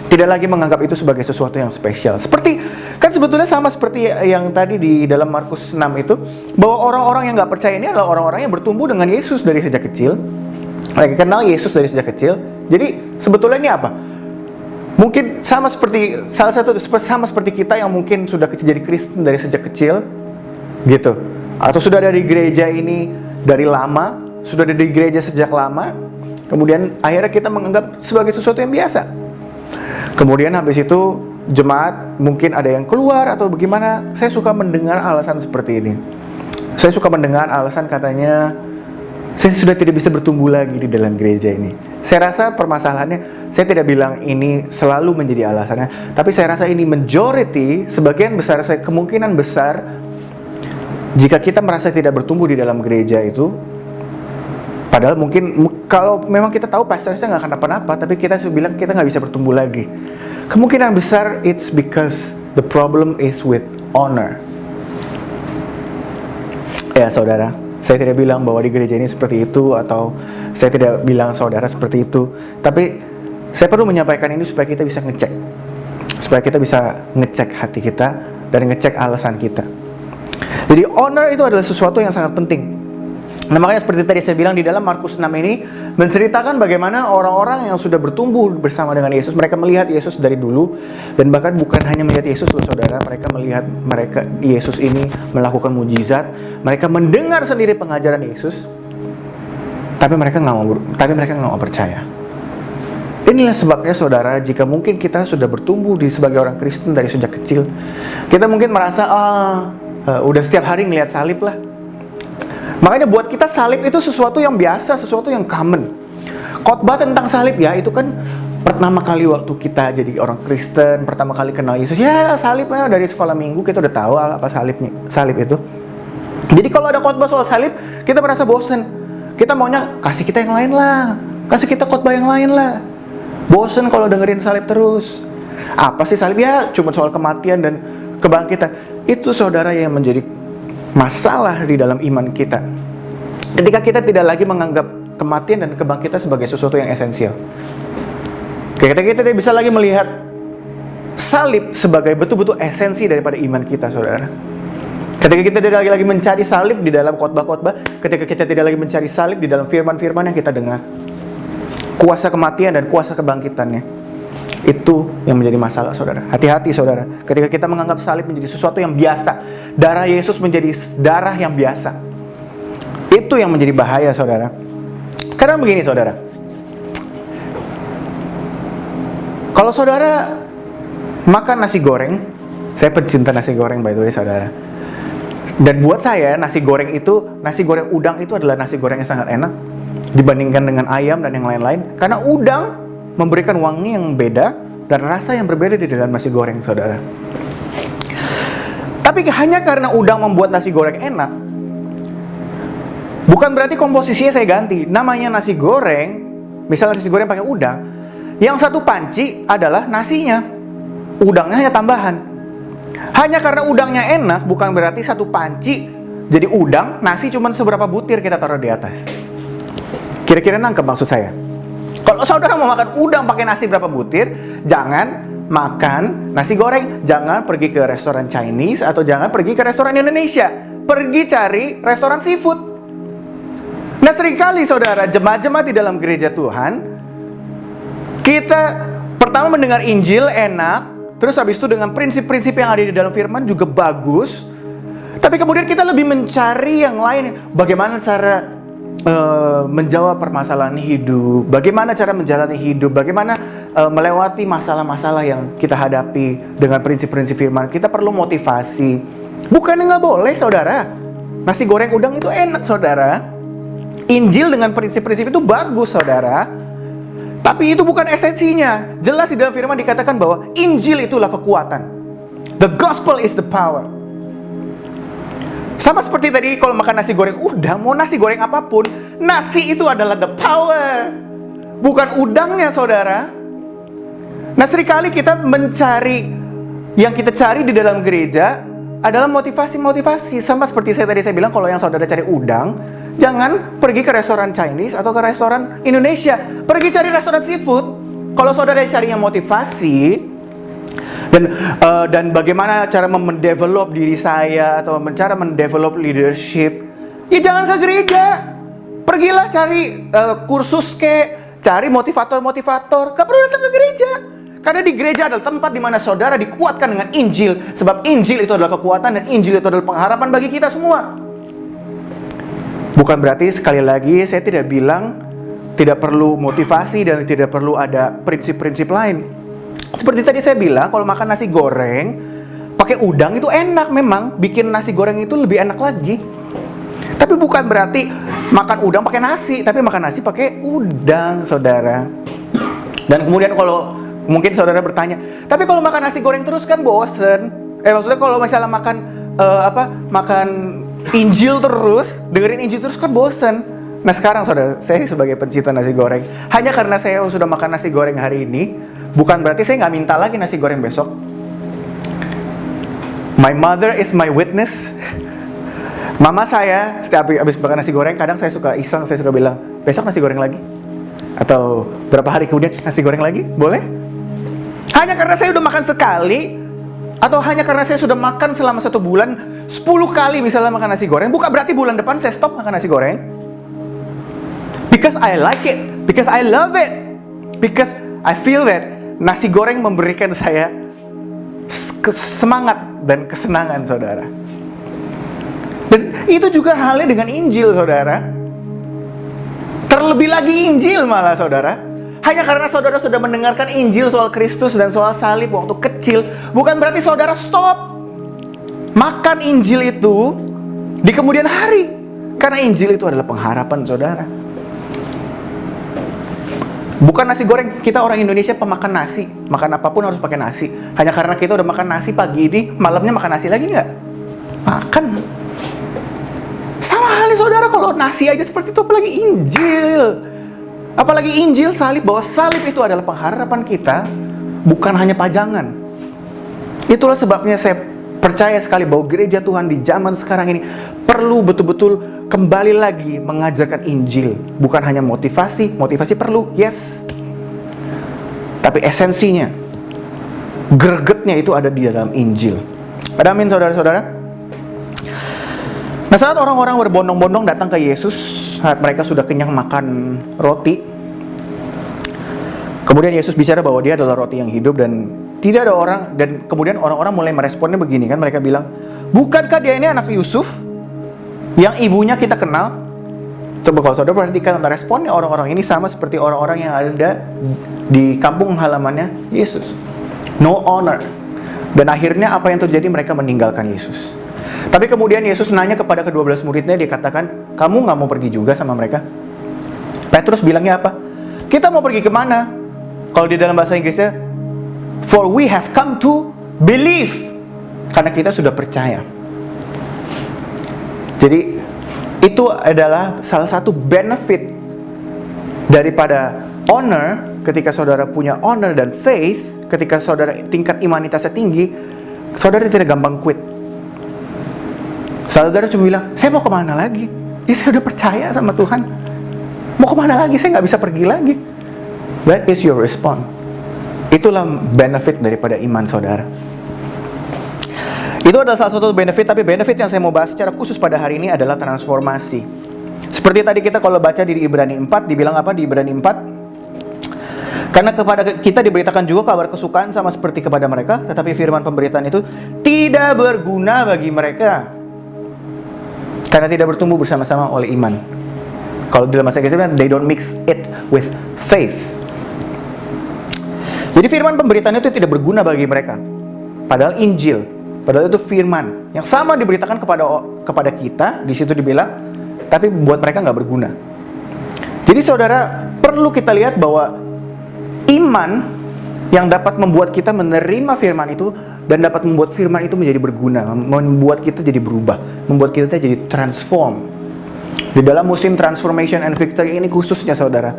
Tidak lagi menganggap itu sebagai sesuatu yang spesial. Seperti, kan sebetulnya sama seperti yang tadi di dalam Markus 6 itu, bahwa orang-orang yang gak percaya ini adalah orang-orang yang bertumbuh dengan Yesus dari sejak kecil. Mereka kenal Yesus dari sejak kecil. Jadi sebetulnya ini apa? Mungkin sama seperti sama seperti kita yang mungkin sudah jadi Kristen dari sejak kecil, gitu. Atau sudah ada di gereja ini dari lama, sudah ada di gereja sejak lama, kemudian akhirnya kita menganggap sebagai sesuatu yang biasa. Kemudian habis itu jemaat mungkin ada yang keluar atau bagaimana. Saya suka mendengar alasan seperti ini. Saya suka mendengar alasan katanya, saya sudah tidak bisa bertumbuh lagi di dalam gereja ini. Saya rasa permasalahannya, saya tidak bilang ini selalu menjadi alasannya, tapi saya rasa ini majority, sebagian besar, kemungkinan besar, jika kita merasa tidak bertumbuh di dalam gereja itu, padahal mungkin kalau memang kita tahu pastornya nggak kenapa-napa, tapi kita bilang kita nggak bisa bertumbuh lagi. Kemungkinan besar it's because the problem is with honor. Ya saudara, saya tidak bilang bahwa di gereja ini seperti itu, atau saya tidak bilang saudara seperti itu, tapi saya perlu menyampaikan ini supaya kita bisa ngecek, supaya kita bisa ngecek hati kita dan ngecek alasan kita. Jadi honor itu adalah sesuatu yang sangat penting. Nah, makanya seperti tadi saya bilang di dalam Markus 6 ini menceritakan bagaimana orang-orang yang sudah bertumbuh bersama dengan Yesus, mereka melihat Yesus dari dulu, dan bahkan bukan hanya melihat Yesus loh saudara, mereka melihat Yesus ini melakukan mujizat, mereka mendengar sendiri pengajaran Yesus, tapi mereka nggak mau percaya. Inilah sebabnya saudara, jika mungkin kita sudah bertumbuh sebagai orang Kristen dari sejak kecil, kita mungkin merasa udah setiap hari ngelihat salib lah. Makanya buat kita salib itu sesuatu yang biasa, sesuatu yang common. Khotbah tentang salib ya, itu kan pertama kali waktu kita jadi orang Kristen, pertama kali kenal Yesus, ya salibnya dari sekolah minggu kita udah tahu apa salib itu. Jadi kalau ada khotbah soal salib, kita merasa bosen. Kita maunya kasih kita yang lain lah, kasih kita khotbah yang lain lah. Bosen kalau dengerin salib terus. Apa sih salib? Ya cuma soal kematian dan kebangkitan. Itu saudara yang menjadi masalah di dalam iman kita. Ketika kita tidak lagi menganggap kematian dan kebangkitan sebagai sesuatu yang esensial. Ketika kita tidak bisa lagi melihat salib sebagai betul-betul esensi daripada iman kita, saudara. Ketika kita tidak lagi mencari salib di dalam khotbah-khotbah, ketika kita tidak lagi mencari salib di dalam firman-firman yang kita dengar, kuasa kematian dan kuasa kebangkitannya, itu yang menjadi masalah saudara. Hati-hati saudara, ketika kita menganggap salib menjadi sesuatu yang biasa, darah Yesus menjadi darah yang biasa, itu yang menjadi bahaya saudara. Karena begini saudara, kalau saudara makan nasi goreng, saya pencinta nasi goreng by the way saudara, dan buat saya nasi goreng udang itu adalah nasi goreng yang sangat enak dibandingkan dengan ayam dan yang lain-lain, karena udang memberikan wangi yang beda dan rasa yang berbeda di dalam nasi goreng, saudara. Tapi hanya karena udang membuat nasi goreng enak, bukan berarti komposisinya saya ganti. Namanya nasi goreng, misalnya nasi goreng pakai udang, yang satu panci adalah nasinya, udangnya hanya tambahan. Hanya karena udangnya enak, bukan berarti satu panci jadi udang, nasi cuma seberapa butir kita taruh di atas. Kira-kira nangkep maksud saya? Kalau saudara mau makan udang pakai nasi berapa butir, jangan makan nasi goreng. Jangan pergi ke restoran Chinese atau jangan pergi ke restoran Indonesia. Pergi cari restoran seafood. Nah seringkali saudara, jemaat-jemaat di dalam gereja Tuhan, kita pertama mendengar Injil enak, terus habis itu dengan prinsip-prinsip yang ada di dalam firman juga bagus, tapi kemudian kita lebih mencari yang lain. Bagaimana cara menjawab permasalahan hidup, bagaimana cara menjalani hidup, bagaimana melewati masalah-masalah yang kita hadapi dengan prinsip-prinsip firman. Kita perlu motivasi. Bukannya nggak boleh, saudara. Nasi goreng udang itu enak, saudara. Injil dengan prinsip-prinsip itu bagus, saudara. Tapi itu bukan esensinya. Jelas di dalam firman dikatakan bahwa Injil itulah kekuatan. The gospel is the power. Sama seperti tadi kalau makan nasi goreng udang, mau nasi goreng apapun, nasi itu adalah the power. Bukan udangnya, saudara. Nah, seringkali kita mencari, yang kita cari di dalam gereja adalah motivasi-motivasi. Sama seperti saya bilang, kalau yang saudara cari udang, jangan pergi ke restoran Chinese atau ke restoran Indonesia. Pergi cari restoran seafood. Kalau saudara cari yang motivasi, dan bagaimana cara mendevelop diri saya atau cara mendevelop leadership, ya jangan ke gereja. Pergilah cari kursus cari motivator-motivator. Gak perlu datang ke gereja. Karena di gereja adalah tempat di mana saudara dikuatkan dengan Injil. Sebab Injil itu adalah kekuatan dan Injil itu adalah pengharapan bagi kita semua. Bukan berarti, sekali lagi, saya tidak bilang tidak perlu motivasi dan tidak perlu ada prinsip-prinsip lain. Seperti tadi saya bilang, kalau makan nasi goreng pakai udang itu enak memang. Bikin nasi goreng itu lebih enak lagi. Tapi bukan berarti makan udang pakai nasi, tapi makan nasi pakai udang, saudara. Dan kemudian kalau mungkin saudara bertanya, tapi kalau makan nasi goreng terus kan bosen. Maksudnya kalau misalnya makan Injil terus, dengerin Injil terus kan bosen. Nah sekarang saudara, saya sebagai pencinta nasi goreng, hanya karena saya sudah makan nasi goreng hari ini, bukan berarti saya nggak minta lagi nasi goreng besok. My mother is my witness. Mama saya setiap habis makan nasi goreng, kadang saya suka iseng, saya suka bilang, besok nasi goreng lagi. Atau berapa hari kemudian nasi goreng lagi, boleh? Hanya karena saya udah makan sekali, atau hanya karena saya sudah makan selama 1 bulan 10 kali misalnya makan nasi goreng, bukan berarti bulan depan saya stop makan nasi goreng. Because I like it, because I love it, because I feel that nasi goreng memberikan saya semangat dan kesenangan, saudara. Dan itu juga halnya dengan Injil, saudara. Terlebih lagi Injil malah, saudara. Hanya karena saudara sudah mendengarkan Injil soal Kristus dan soal salib waktu kecil, bukan berarti saudara stop makan Injil itu di kemudian hari. Karena Injil itu adalah pengharapan, saudara. Bukan nasi goreng. Kita orang Indonesia pemakan nasi. Makan apapun harus pakai nasi. Hanya karena kita udah makan nasi pagi ini, malamnya makan nasi lagi nggak? Makan. Sama halnya, saudara, kalau nasi aja seperti itu, apalagi Injil. Apalagi Injil salib, bahwa salib itu adalah pengharapan kita, bukan hanya pajangan. Itulah sebabnya saya percaya sekali bahwa gereja Tuhan di zaman sekarang ini perlu betul-betul kembali lagi mengajarkan Injil. Bukan hanya motivasi, motivasi perlu, yes. Tapi esensinya, gregetnya itu ada di dalam Injil. Ada amin, saudara-saudara? Nah, saat orang-orang berbondong-bondong datang ke Yesus, saat mereka sudah kenyang makan roti, kemudian Yesus bicara bahwa dia adalah roti yang hidup dan tidak ada orang, dan kemudian orang-orang mulai meresponnya begini kan, mereka bilang, bukankah dia ini anak Yusuf yang ibunya kita kenal? Coba kalau saudara perhatikan tentang responnya orang-orang ini sama seperti orang-orang yang ada di kampung halamannya Yesus. No honor. Dan akhirnya apa yang terjadi? Mereka meninggalkan Yesus. Tapi kemudian Yesus nanya kepada ke-12 muridnya, dia katakan, kamu gak mau pergi juga sama mereka? Petrus bilangnya apa? Kita mau pergi kemana? Kalau di dalam bahasa Inggrisnya, for we have come to believe. Karena kita sudah percaya. Jadi itu adalah salah satu benefit daripada honor. Ketika saudara punya honor dan faith, ketika saudara tingkat imanitasnya tinggi, saudara tidak gampang quit. Saudara cuma bilang, saya mau kemana lagi? Ya saya udah percaya sama Tuhan. Mau kemana lagi? Saya gak bisa pergi lagi. That is your response. Itulah benefit daripada iman saudara. Itu adalah salah satu benefit, tapi benefit yang saya mau bahas secara khusus pada hari ini adalah transformasi. Seperti tadi kita kalau baca di Ibrani 4, dibilang apa di Ibrani 4? Karena kepada kita diberitakan juga kabar kesukaan sama seperti kepada mereka, tetapi firman pemberitaan itu tidak berguna bagi mereka, karena tidak bertumbuh bersama-sama oleh iman. Kalau dalam bahasa Inggris, they don't mix it with faith. Jadi firman pemberitaan itu tidak berguna bagi mereka. Padahal Injil, padahal itu firman yang sama diberitakan kepada kita, di situ dibilang, tapi buat mereka nggak berguna. Jadi saudara, perlu kita lihat bahwa iman yang dapat membuat kita menerima firman itu dan dapat membuat firman itu menjadi berguna, membuat kita jadi berubah, membuat kita jadi transform. Di dalam musim transformation and victory ini khususnya saudara,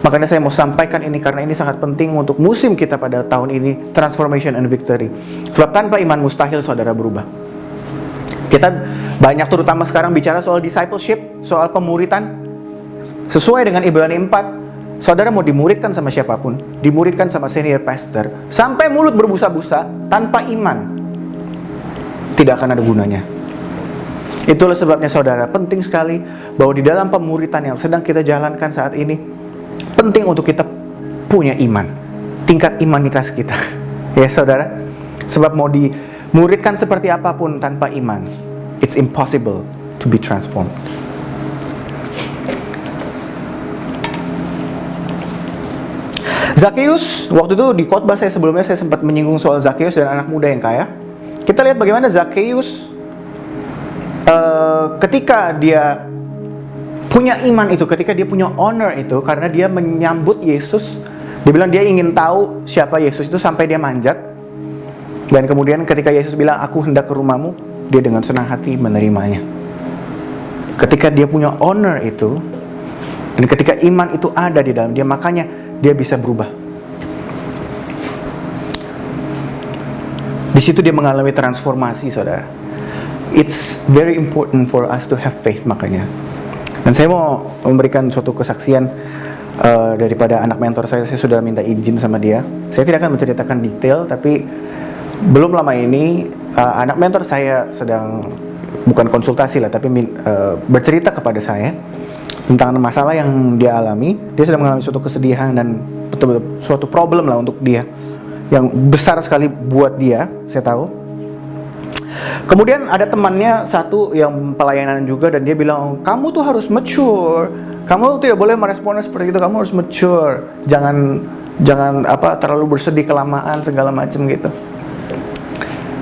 makanya saya mau sampaikan ini karena ini sangat penting untuk musim kita pada tahun ini, transformation and victory. Sebab tanpa iman mustahil saudara berubah. Kita banyak terutama sekarang bicara soal discipleship, soal pemuritan. Sesuai dengan Ibrani 4, saudara mau dimuridkan sama siapapun, dimuridkan sama senior pastor, sampai mulut berbusa-busa, tanpa iman, tidak akan ada gunanya. Itulah sebabnya saudara, penting sekali bahwa di dalam pemuritan yang sedang kita jalankan saat ini, penting untuk kita punya iman, tingkat imanitas kita. Ya saudara, sebab mau dimuridkan seperti apapun tanpa iman, it's impossible to be transformed. Zakheus, waktu itu di khotbah saya sebelumnya saya sempat menyinggung soal Zakheus dan anak muda yang kaya. Kita lihat bagaimana Zakheus ketika dia punya iman itu, ketika dia punya honor itu, karena dia menyambut Yesus, dia bilang dia ingin tahu siapa Yesus itu sampai dia manjat. Dan kemudian ketika Yesus bilang, aku hendak ke rumahmu, dia dengan senang hati menerimanya. Ketika dia punya honor itu, dan ketika iman itu ada di dalam dia, makanya dia bisa berubah. Di situ dia mengalami transformasi, saudara. It's very important for us to have faith, makanya. Dan saya mau memberikan suatu kesaksian daripada anak mentor saya sudah minta izin sama dia. Saya tidak akan menceritakan detail, tapi belum lama ini anak mentor saya sedang, bukan konsultasi lah, tapi bercerita kepada saya tentang masalah yang dia alami. Dia sedang mengalami suatu kesedihan dan betul-betul suatu problem lah untuk dia, yang besar sekali buat dia, saya tahu. Kemudian ada temannya satu yang pelayanan juga, dan dia bilang, kamu tuh harus mature, kamu tidak boleh meresponnya seperti itu, kamu harus mature, jangan terlalu bersedih kelamaan segala macam gitu.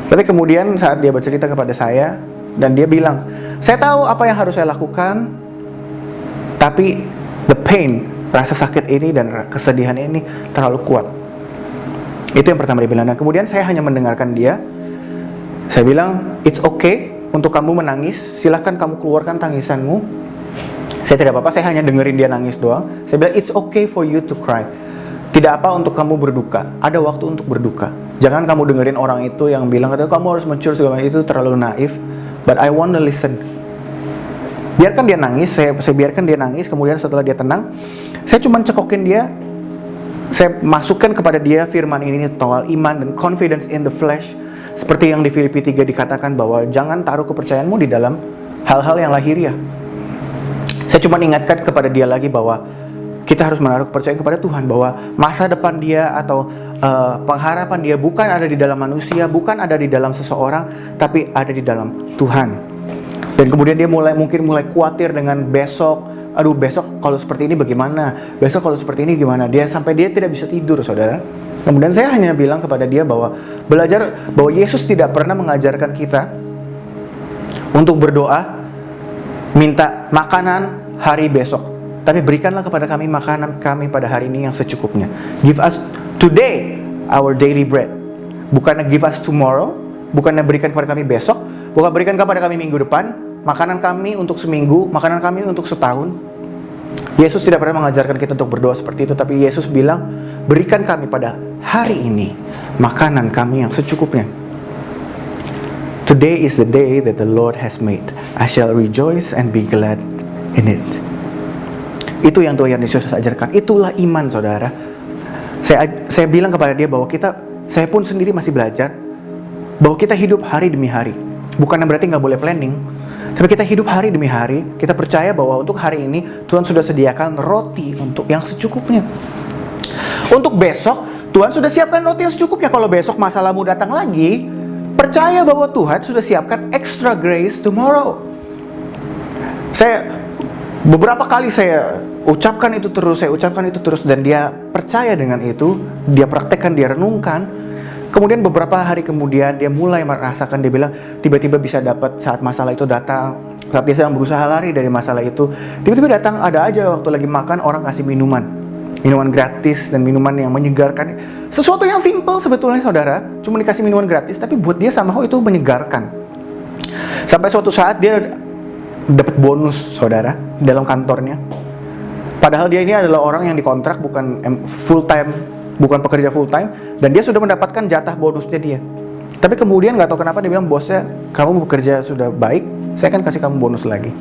Tapi kemudian saat dia bercerita kepada saya, dan dia bilang, saya tahu apa yang harus saya lakukan, tapi the pain, rasa sakit ini dan kesedihan ini terlalu kuat. Itu yang pertama dia bilang. Dan kemudian saya hanya mendengarkan dia. Saya bilang, it's okay untuk kamu menangis, silahkan kamu keluarkan tangisanmu. Saya tidak apa-apa, saya hanya dengerin dia nangis doang. Saya bilang, it's okay for you to cry. Tidak apa untuk kamu berduka, ada waktu untuk berduka. Jangan kamu dengerin orang itu yang bilang, kamu harus mature segala macam, itu terlalu naif. But I want to listen. Biarkan dia nangis, saya biarkan dia nangis. Kemudian setelah dia tenang, saya cuma cekokin dia. Saya masukkan kepada dia firman ini soal iman dan confidence in the flesh. Seperti yang di Filipi 3 dikatakan bahwa jangan taruh kepercayaanmu di dalam hal-hal yang lahiriah. Saya cuma ingatkan kepada dia lagi bahwa kita harus menaruh kepercayaan kepada Tuhan, bahwa masa depan dia atau pengharapan dia bukan ada di dalam manusia, bukan ada di dalam seseorang, tapi ada di dalam Tuhan. Dan kemudian dia mungkin mulai khawatir dengan besok. Aduh, besok kalau seperti ini bagaimana? Besok kalau seperti ini gimana? Sampai dia tidak bisa tidur, saudara. Kemudian saya hanya bilang kepada dia bahwa bahwa Yesus tidak pernah mengajarkan kita untuk berdoa minta makanan hari besok, tapi berikanlah kepada kami makanan kami pada hari ini yang secukupnya. Give us today our daily bread. Bukannya give us tomorrow, bukannya berikan kepada kami besok, bukan berikan kepada kami minggu depan, makanan kami untuk seminggu, makanan kami untuk setahun. Yesus tidak pernah mengajarkan kita untuk berdoa seperti itu, tapi Yesus bilang, berikan kami pada hari ini makanan kami yang secukupnya. Today is the day that the Lord has made. I shall rejoice and be glad in it. Itu yang Tuhan Yesus ajarkan. Itulah iman, saudara. Saya bilang kepada dia bahwa saya pun sendiri masih belajar, bahwa kita hidup hari demi hari. Bukan berarti nggak boleh planning, tapi kita hidup hari demi hari. Kita percaya bahwa untuk hari ini Tuhan sudah sediakan roti untuk yang secukupnya. Untuk besok Tuhan sudah siapkan roti yang secukupnya. Kalau besok masalahmu datang lagi, percaya bahwa Tuhan sudah siapkan extra grace tomorrow. Saya Beberapa kali saya ucapkan itu terus, dan dia percaya dengan itu, dia praktekkan, dia renungkan. Kemudian beberapa hari kemudian dia mulai merasakan, dia bilang tiba-tiba bisa dapat saat masalah itu datang, saat dia sedang berusaha lari dari masalah itu, tiba-tiba datang, ada aja waktu lagi makan orang kasih minuman gratis dan minuman yang menyegarkan. Sesuatu yang simple sebetulnya saudara, cuma dikasih minuman gratis, tapi buat dia somehow itu menyegarkan. Sampai suatu saat dia dapat bonus saudara dalam kantornya. Padahal dia ini adalah orang yang dikontrak, bukan full time, bukan pekerja full time, dan dia sudah mendapatkan jatah bonusnya dia. Tapi kemudian nggak tahu kenapa dia bilang, bosnya, kamu bekerja sudah baik, saya akan kasih kamu bonus lagi.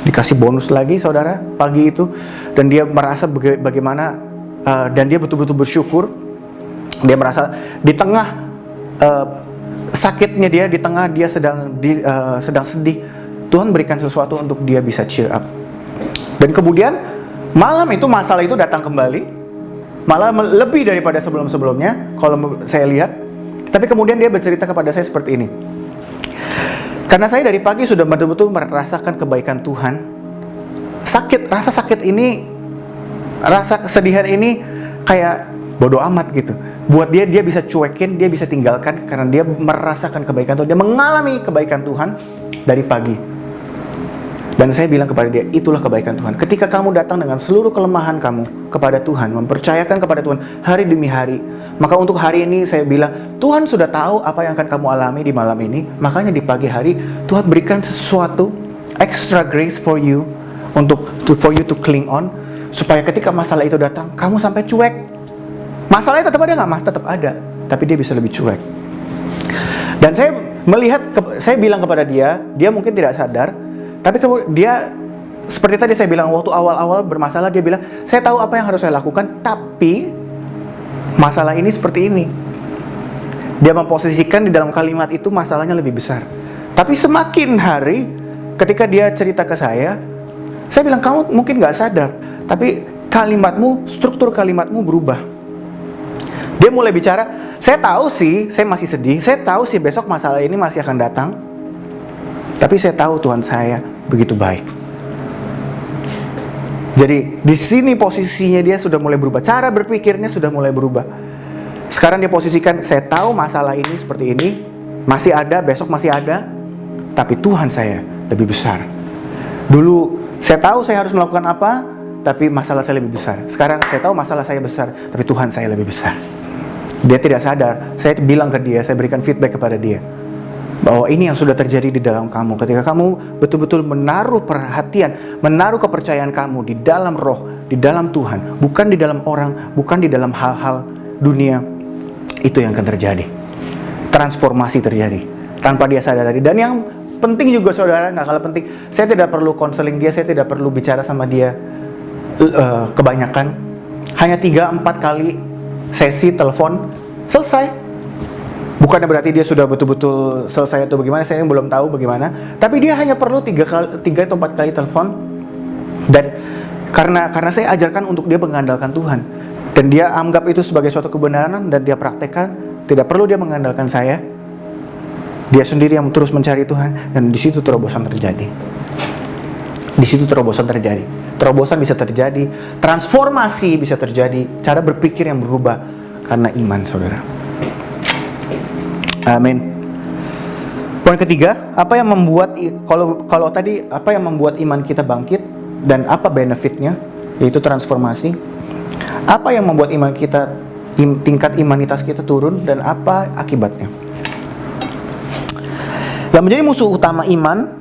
Dikasih bonus lagi saudara pagi itu, dan dia merasa bagaimana, dan dia betul-betul bersyukur. Dia merasa di tengah sakitnya dia, di tengah dia sedang sedih, Tuhan berikan sesuatu untuk dia bisa cheer up. Dan kemudian malam itu masalah itu datang kembali, malah lebih daripada sebelum-sebelumnya kalau saya lihat. Tapi kemudian dia bercerita kepada saya seperti ini, karena saya dari pagi sudah betul-betul merasakan kebaikan Tuhan. Rasa sakit ini, rasa kesedihan ini kayak bodoh amat gitu. Buat dia bisa cuekin, dia bisa tinggalkan, karena dia merasakan kebaikan Tuhan. Dia mengalami kebaikan Tuhan dari pagi. Dan saya bilang kepada dia, itulah kebaikan Tuhan. Ketika kamu datang dengan seluruh kelemahan kamu kepada Tuhan, mempercayakan kepada Tuhan hari demi hari, maka untuk hari ini saya bilang, Tuhan sudah tahu apa yang akan kamu alami di malam ini. Makanya di pagi hari Tuhan berikan sesuatu extra grace for you, for you to cling on, supaya ketika masalah itu datang, kamu sampai cuek. Masalahnya tetap ada nggak mas? Tetap ada, tapi dia bisa lebih cuek. Dan saya melihat, saya bilang kepada dia mungkin tidak sadar, tapi dia, seperti tadi saya bilang, waktu awal-awal bermasalah, dia bilang, saya tahu apa yang harus saya lakukan, tapi masalah ini seperti ini. Dia memposisikan di dalam kalimat itu masalahnya lebih besar. Tapi semakin hari, ketika dia cerita ke saya bilang, kamu mungkin gak sadar, tapi kalimatmu, struktur kalimatmu berubah. Dia mulai bicara, saya tahu sih, saya masih sedih, saya tahu sih besok masalah ini masih akan datang, tapi saya tahu Tuhan saya begitu baik. Jadi di sini posisinya dia sudah mulai berubah, cara berpikirnya sudah mulai berubah. Sekarang dia posisikan, saya tahu masalah ini seperti ini, masih ada, besok masih ada, tapi Tuhan saya lebih besar. Dulu saya tahu saya harus melakukan apa, tapi masalah saya lebih besar. Sekarang saya tahu masalah saya besar, tapi Tuhan saya lebih besar. Dia tidak sadar, saya bilang ke dia, saya berikan feedback kepada dia, bahwa ini yang sudah terjadi di dalam kamu. Ketika kamu betul-betul menaruh perhatian, menaruh kepercayaan kamu di dalam Roh, di dalam Tuhan, bukan di dalam orang, bukan di dalam hal-hal dunia, itu yang akan terjadi. Transformasi terjadi tanpa dia sadari. Dan yang penting juga saudara, nggak kalah penting, saya tidak perlu konseling dia, saya tidak perlu bicara sama dia kebanyakan. Hanya 3-4 kali sesi telepon, selesai. Bukannya berarti dia sudah betul-betul selesai atau bagaimana, saya belum tahu bagaimana. Tapi dia hanya perlu 3 atau 4 kali telepon. Dan karena saya ajarkan untuk dia mengandalkan Tuhan, dan dia anggap itu sebagai suatu kebenaran, dan dia praktekkan, tidak perlu dia mengandalkan saya. Dia sendiri yang terus mencari Tuhan, dan di situ terobosan terjadi. Di situ terobosan terjadi. Terobosan bisa terjadi, transformasi bisa terjadi, cara berpikir yang berubah karena iman, saudara. Amin. Poin ketiga, apa yang membuat, kalau tadi apa yang membuat iman kita bangkit dan apa benefitnya, yaitu transformasi. Apa yang membuat iman kita, tingkat imanitas kita turun, dan apa akibatnya? Yang menjadi musuh utama iman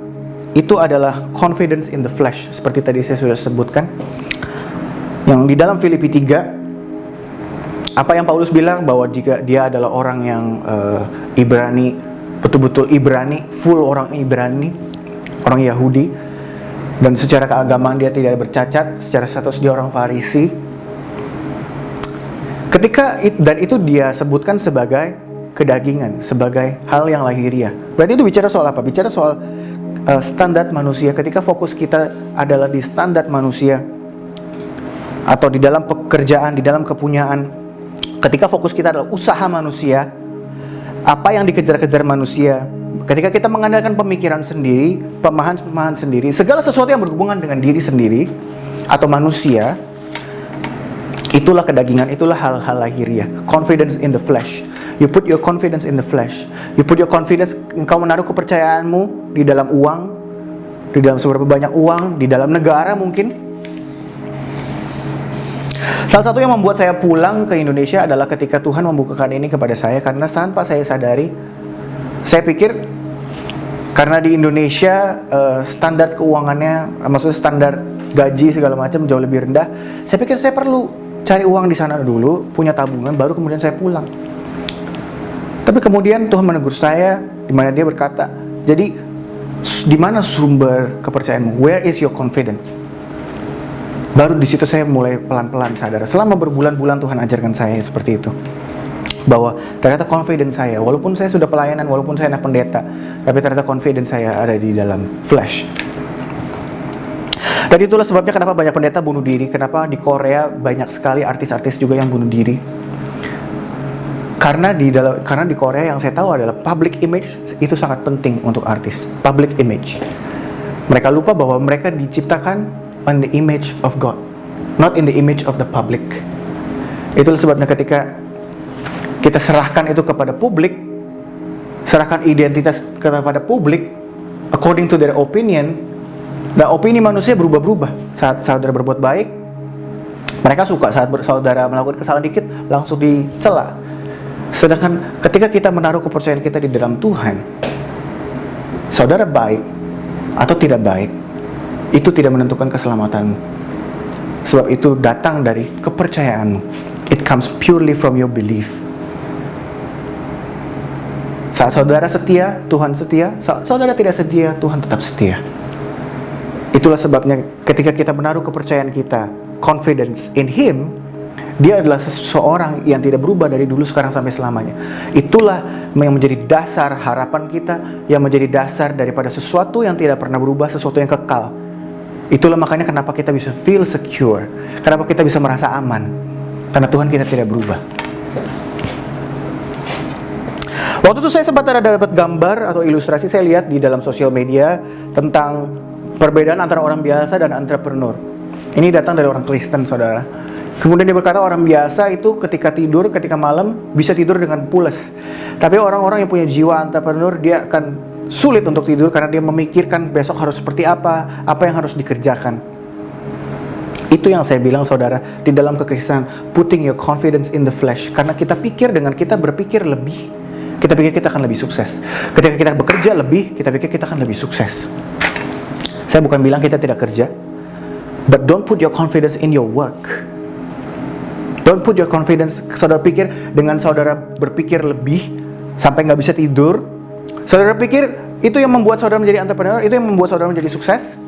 itu adalah confidence in the flesh, seperti tadi saya sudah sebutkan. Yang di dalam Filipi 3, apa yang Paulus bilang, bahwa jika dia adalah orang yang Ibrani, betul-betul Ibrani, full orang Ibrani, orang Yahudi, dan secara keagamaan dia tidak bercacat, secara status dia orang Farisi. Dan itu dia sebutkan sebagai kedagingan, sebagai hal yang lahiriah. Berarti itu bicara soal apa? Bicara soal standar manusia. Ketika fokus kita adalah di standar manusia, atau di dalam pekerjaan, di dalam kepunyaan, ketika fokus kita adalah usaha manusia, apa yang dikejar-kejar manusia, ketika kita mengandalkan pemikiran sendiri, pemahaman sendiri, segala sesuatu yang berhubungan dengan diri sendiri atau manusia, itulah kedagingan, itulah hal-hal lahiriah. Confidence in the flesh. You put your confidence in the flesh. You put your confidence, engkau menaruh kepercayaanmu di dalam uang, di dalam seberapa banyak uang, di dalam negara mungkin. Salah satu yang membuat saya pulang ke Indonesia adalah ketika Tuhan membukakan ini kepada saya, karena tanpa saya sadari, saya pikir karena di Indonesia standar keuangannya, maksudnya standar gaji segala macam jauh lebih rendah, saya pikir saya perlu cari uang di sana dulu, punya tabungan, baru kemudian saya pulang. Tapi kemudian Tuhan menegur saya, di mana Dia berkata, jadi di mana sumber kepercayaanmu? Where is your confidence? Baru di situ saya mulai pelan-pelan sadar. Selama berbulan-bulan Tuhan ajarkan saya seperti itu, bahwa ternyata confidence saya, walaupun saya sudah pelayanan, walaupun saya anak pendeta, tapi ternyata confidence saya ada di dalam flesh. Dan itulah sebabnya kenapa banyak pendeta bunuh diri, kenapa di Korea banyak sekali artis-artis juga yang bunuh diri. Karena di Korea yang saya tahu adalah public image itu sangat penting untuk artis. Public image. Mereka lupa bahwa mereka diciptakan on the image of God, not in the image of the public. Itulah sebabnya ketika kita serahkan itu kepada publik, serahkan identitas kepada publik, according to their opinion, dan opini manusia berubah-ubah. Saat saudara berbuat baik, mereka suka. Saat saudara melakukan kesalahan dikit, langsung dicela. Sedangkan ketika kita menaruh kepercayaan kita di dalam Tuhan, saudara baik atau tidak baik, itu tidak menentukan keselamatanmu. Sebab itu datang dari kepercayaanmu. It comes purely from your belief. Saat saudara setia, Tuhan setia. Saat saudara tidak setia, Tuhan tetap setia. Itulah sebabnya ketika kita menaruh kepercayaan kita, confidence in Him, Dia adalah seseorang yang tidak berubah dari dulu, sekarang, sampai selamanya. Itulah yang menjadi dasar harapan kita, yang menjadi dasar daripada sesuatu yang tidak pernah berubah, sesuatu yang kekal. Itulah makanya kenapa kita bisa feel secure, kenapa kita bisa merasa aman, karena Tuhan kita tidak berubah. Waktu itu saya sempat ada dapat gambar atau ilustrasi, saya lihat di dalam sosial media tentang perbedaan antara orang biasa dan entrepreneur. Ini datang dari orang Kristen, saudara. Kemudian dia berkata orang biasa itu ketika tidur, ketika malam bisa tidur dengan pules. Tapi orang-orang yang punya jiwa entrepreneur, dia akan sulit untuk tidur karena dia memikirkan besok harus seperti apa yang harus dikerjakan. Itu yang saya bilang, saudara, di dalam kekristenan, putting your confidence in the flesh. Karena kita pikir, dengan kita berpikir lebih, kita pikir kita akan lebih sukses. Ketika kita bekerja lebih, kita pikir kita akan lebih sukses. Saya bukan bilang kita tidak kerja, but don't put your confidence in your work. Don't put your confidence, saudara pikir dengan saudara berpikir lebih sampai nggak bisa tidur, saudara pikir itu yang membuat saudara menjadi entrepreneur, itu yang membuat saudara menjadi sukses.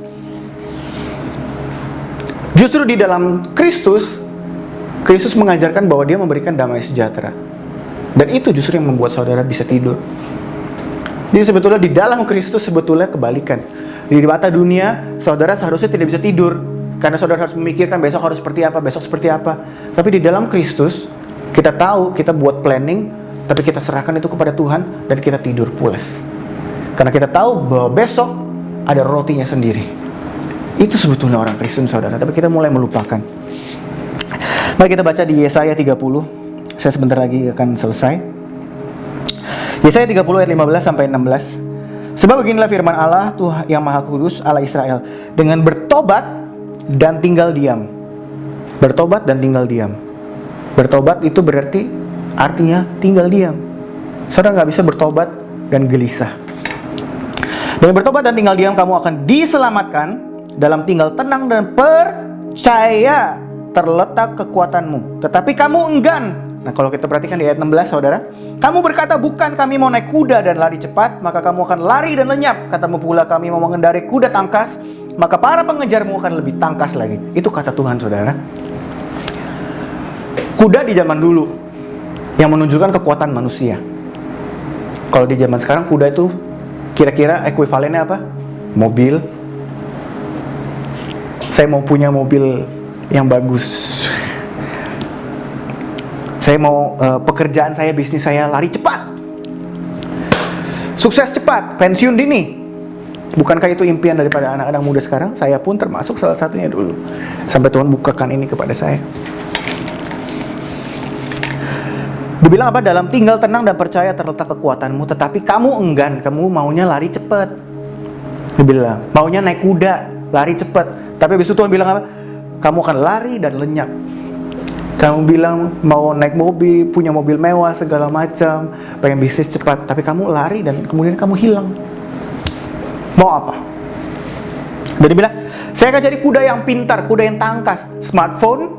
Justru di dalam Kristus mengajarkan bahwa Dia memberikan damai sejahtera. Dan itu justru yang membuat saudara bisa tidur. Jadi sebetulnya di dalam Kristus sebetulnya kebalikan. Di mata dunia, saudara seharusnya tidak bisa tidur, karena saudara harus memikirkan besok harus seperti apa, besok seperti apa. Tapi di dalam Kristus, kita tahu, kita buat planning, tapi kita serahkan itu kepada Tuhan, dan kita tidur pulas. Karena kita tahu bahwa besok ada rotinya sendiri. Itu sebetulnya orang Kristen, saudara. Tapi kita mulai melupakan. Mari kita baca di Yesaya 30. Saya sebentar lagi akan selesai. Yesaya 30 ayat 15 sampai 16. Sebab beginilah firman Allah, Tuhan yang Maha Kudus, Allah Israel, dengan bertobat dan tinggal diam. Bertobat dan tinggal diam. Bertobat itu berarti artinya tinggal diam. Saudara nggak bisa bertobat dan gelisah. Dengan bertobat dan tinggal diam, kamu akan diselamatkan. Dalam tinggal tenang dan percaya terletak kekuatanmu. Tetapi kamu enggan. Nah, kalau kita perhatikan di ayat 16, saudara, kamu berkata, bukan kami mau naik kuda dan lari cepat, maka kamu akan lari dan lenyap. Katamu pula, kami mau mengendarai kuda tangkas, maka para pengejarmu akan lebih tangkas lagi. Itu kata Tuhan, saudara. Kuda di zaman dulu yang menunjukkan kekuatan manusia. Kalau di zaman sekarang, kuda itu kira-kira ekuivalennya apa? Mobil. Saya mau punya mobil yang bagus. Saya mau pekerjaan saya, bisnis saya lari cepat. Sukses cepat, pensiun dini. Bukankah itu impian daripada anak-anak muda sekarang? Saya pun termasuk salah satunya dulu. Sampai Tuhan bukakan ini kepada saya. Dibilang apa? Dalam tinggal tenang dan percaya terletak kekuatanmu, tetapi kamu enggan, kamu maunya lari cepat. Dibilang, maunya naik kuda, lari cepat. Tapi habis itu Tuhan bilang apa? Kamu akan lari dan lenyap. Kamu bilang mau naik mobil, punya mobil mewah, segala macam, pengen bisnis cepat, tapi kamu lari dan kemudian kamu hilang. Mau apa? Dan dia bilang, saya akan jadi kuda yang pintar, kuda yang tangkas. Smartphone,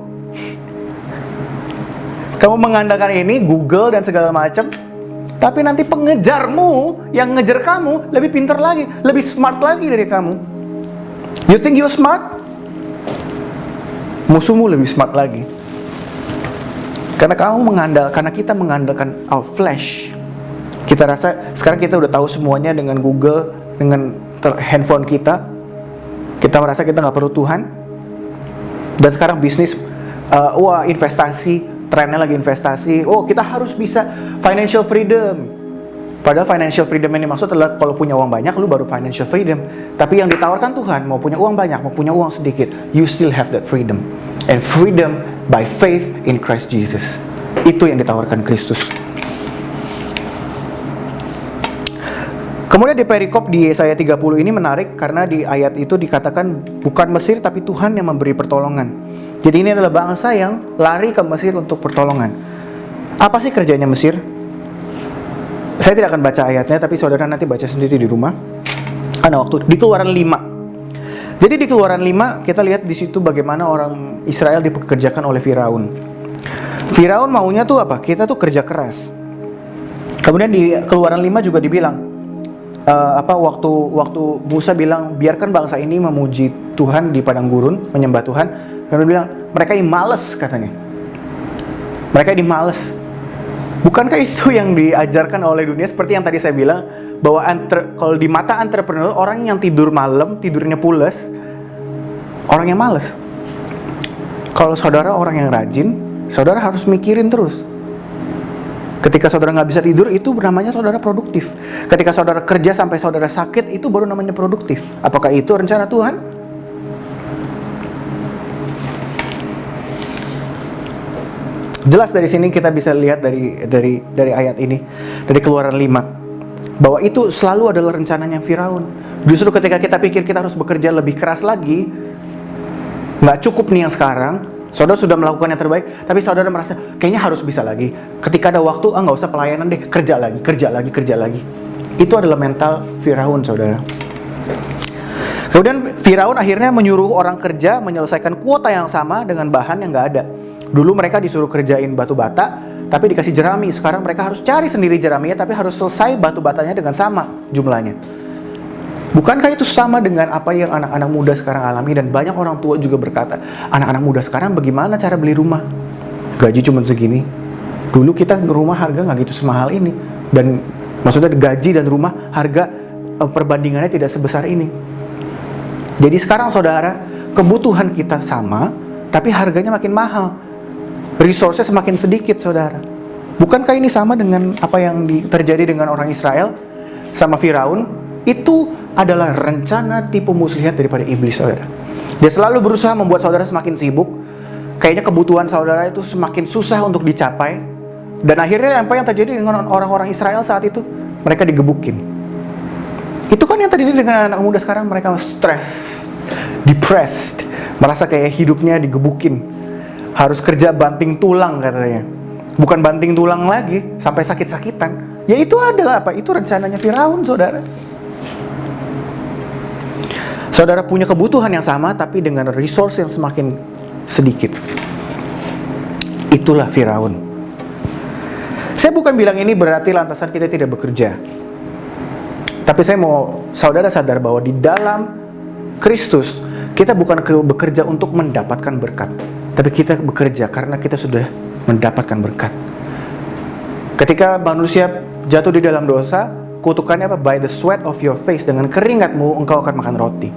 kamu mengandalkan ini, Google dan segala macam, tapi nanti pengejarmu yang ngejar kamu lebih pintar lagi, lebih smart lagi dari kamu. You think you're smart? Musuhmu lebih smart lagi. Karena kita mengandalkan our flesh. Kita rasa sekarang kita udah tahu semuanya dengan Google, dengan handphone kita. Kita merasa kita nggak perlu Tuhan. Dan sekarang bisnis, investasi, trennya lagi investasi. Oh, kita harus bisa financial freedom. Padahal financial freedom yang dimaksud adalah kalau punya uang banyak, lu baru financial freedom. Tapi yang ditawarkan Tuhan, mau punya uang banyak, mau punya uang sedikit, you still have that freedom. And freedom by faith in Christ Jesus. Itu yang ditawarkan Kristus. Kemudian di perikop di Yesaya 30 ini menarik karena di ayat itu dikatakan bukan Mesir tapi Tuhan yang memberi pertolongan. Jadi ini adalah bangsa yang lari ke Mesir untuk pertolongan. Apa sih kerjanya Mesir? Saya tidak akan baca ayatnya, tapi saudara nanti baca sendiri di rumah. Karena waktu di Keluaran 5. Jadi di Keluaran 5 kita lihat di situ bagaimana orang Israel dipekerjakan oleh Firaun. Firaun maunya tuh apa? Kita tuh kerja keras. Kemudian di Keluaran 5 juga dibilang waktu Musa bilang biarkan bangsa ini memuji Tuhan di padang gurun, menyembah Tuhan. Dan dia bilang mereka ini malas katanya. Mereka ini malas. Bukankah itu yang diajarkan oleh dunia seperti yang tadi saya bilang bahwa kalau di mata entrepreneur orang yang tidur malam, tidurnya pules, orang yang malas. Kalau saudara orang yang rajin, saudara harus mikirin terus. Ketika saudara nggak bisa tidur, itu namanya saudara produktif. Ketika saudara kerja sampai saudara sakit, itu baru namanya produktif. Apakah itu rencana Tuhan? Jelas dari sini kita bisa lihat dari ayat ini, dari Keluaran 5, bahwa itu selalu adalah rencananya Firaun. Justru ketika kita pikir kita harus bekerja lebih keras lagi, nggak cukup nih yang sekarang, saudara sudah melakukan yang terbaik, tapi saudara merasa kayaknya harus bisa lagi. Ketika ada waktu, nggak usah pelayanan deh, kerja lagi. Itu adalah mental Firaun, saudara. Kemudian Firaun akhirnya menyuruh orang kerja menyelesaikan kuota yang sama dengan bahan yang nggak ada. Dulu mereka disuruh kerjain batu bata, tapi dikasih jerami. Sekarang mereka harus cari sendiri jeraminya, tapi harus selesai batu batanya dengan sama jumlahnya. Bukankah itu sama dengan apa yang anak-anak muda sekarang alami? Dan banyak orang tua juga berkata, anak-anak muda sekarang bagaimana cara beli rumah? Gaji cuma segini. Dulu kita rumah harga nggak gitu semahal ini. Dan maksudnya gaji dan rumah harga perbandingannya tidak sebesar ini. Jadi sekarang saudara, kebutuhan kita sama, tapi harganya makin mahal. Resource-nya semakin sedikit, saudara. Bukankah ini sama dengan apa yang terjadi dengan orang Israel sama Firaun? Itu adalah rencana tipu muslihat daripada iblis, saudara. Dia selalu berusaha membuat saudara semakin sibuk. Kayaknya kebutuhan saudara itu semakin susah untuk dicapai. Dan akhirnya apa yang terjadi dengan orang-orang Israel saat itu? Mereka digebukin. Itu kan yang terjadi dengan anak muda sekarang. Mereka stres, depressed, merasa kayak hidupnya digebukin. Harus kerja banting tulang katanya. Bukan banting tulang lagi, sampai sakit-sakitan. Ya itu adalah apa? Itu rencananya Firaun, saudara. Saudara punya kebutuhan yang sama, tapi dengan resource yang semakin sedikit. Itulah Firaun. Saya bukan bilang ini berarti lantasan kita tidak bekerja. Tapi saya mau saudara sadar bahwa di dalam Kristus, kita bukan bekerja untuk mendapatkan berkat. Tapi kita bekerja karena kita sudah mendapatkan berkat. Ketika manusia jatuh di dalam dosa, kutukannya apa? By the sweat of your face, dengan keringatmu engkau akan makan roti.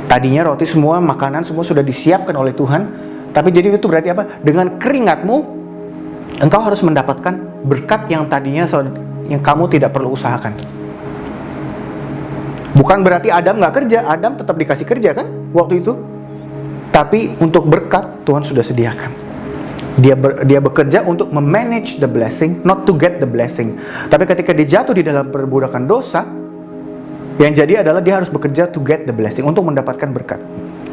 Tadinya roti semua, makanan semua sudah disiapkan oleh Tuhan. Tapi jadi itu berarti apa? Dengan keringatmu engkau harus mendapatkan berkat yang tadinya yang kamu tidak perlu usahakan. Bukan berarti Adam nggak kerja, Adam tetap dikasih kerja kan waktu itu. Tapi untuk berkat Tuhan sudah sediakan. Dia bekerja untuk memanage the blessing, not to get the blessing. Tapi ketika dia jatuh di dalam perbudakan dosa, yang jadi adalah dia harus bekerja to get the blessing, untuk mendapatkan berkat.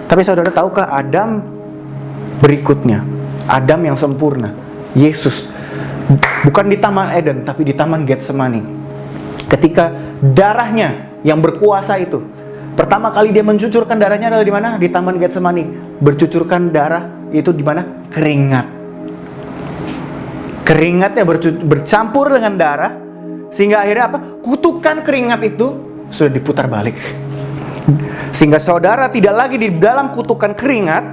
Tapi saudara tahukah Adam berikutnya, Adam yang sempurna, Yesus, bukan di Taman Eden, tapi di Taman Getsemani. Ketika darahnya yang berkuasa itu, pertama kali dia mencucurkan darahnya adalah di mana? Di Taman Getsemani. Bercucurkan darah itu di mana? Keringat. Keringatnya bercampur dengan darah, sehingga akhirnya apa? Kutukan keringat itu sudah diputar balik. Sehingga saudara tidak lagi di dalam kutukan keringat,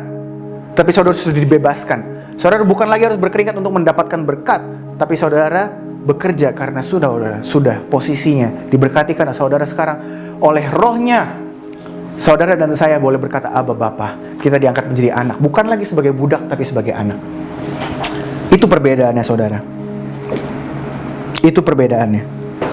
tapi saudara sudah dibebaskan. Saudara bukan lagi harus berkeringat untuk mendapatkan berkat, tapi saudara bekerja karena sudah posisinya diberkati, karena saudara sekarang oleh rohnya. Saudara dan saya boleh berkata, Abba Bapa. Kita diangkat menjadi anak, bukan lagi sebagai budak, tapi sebagai anak. Itu perbedaannya, saudara. Itu perbedaannya.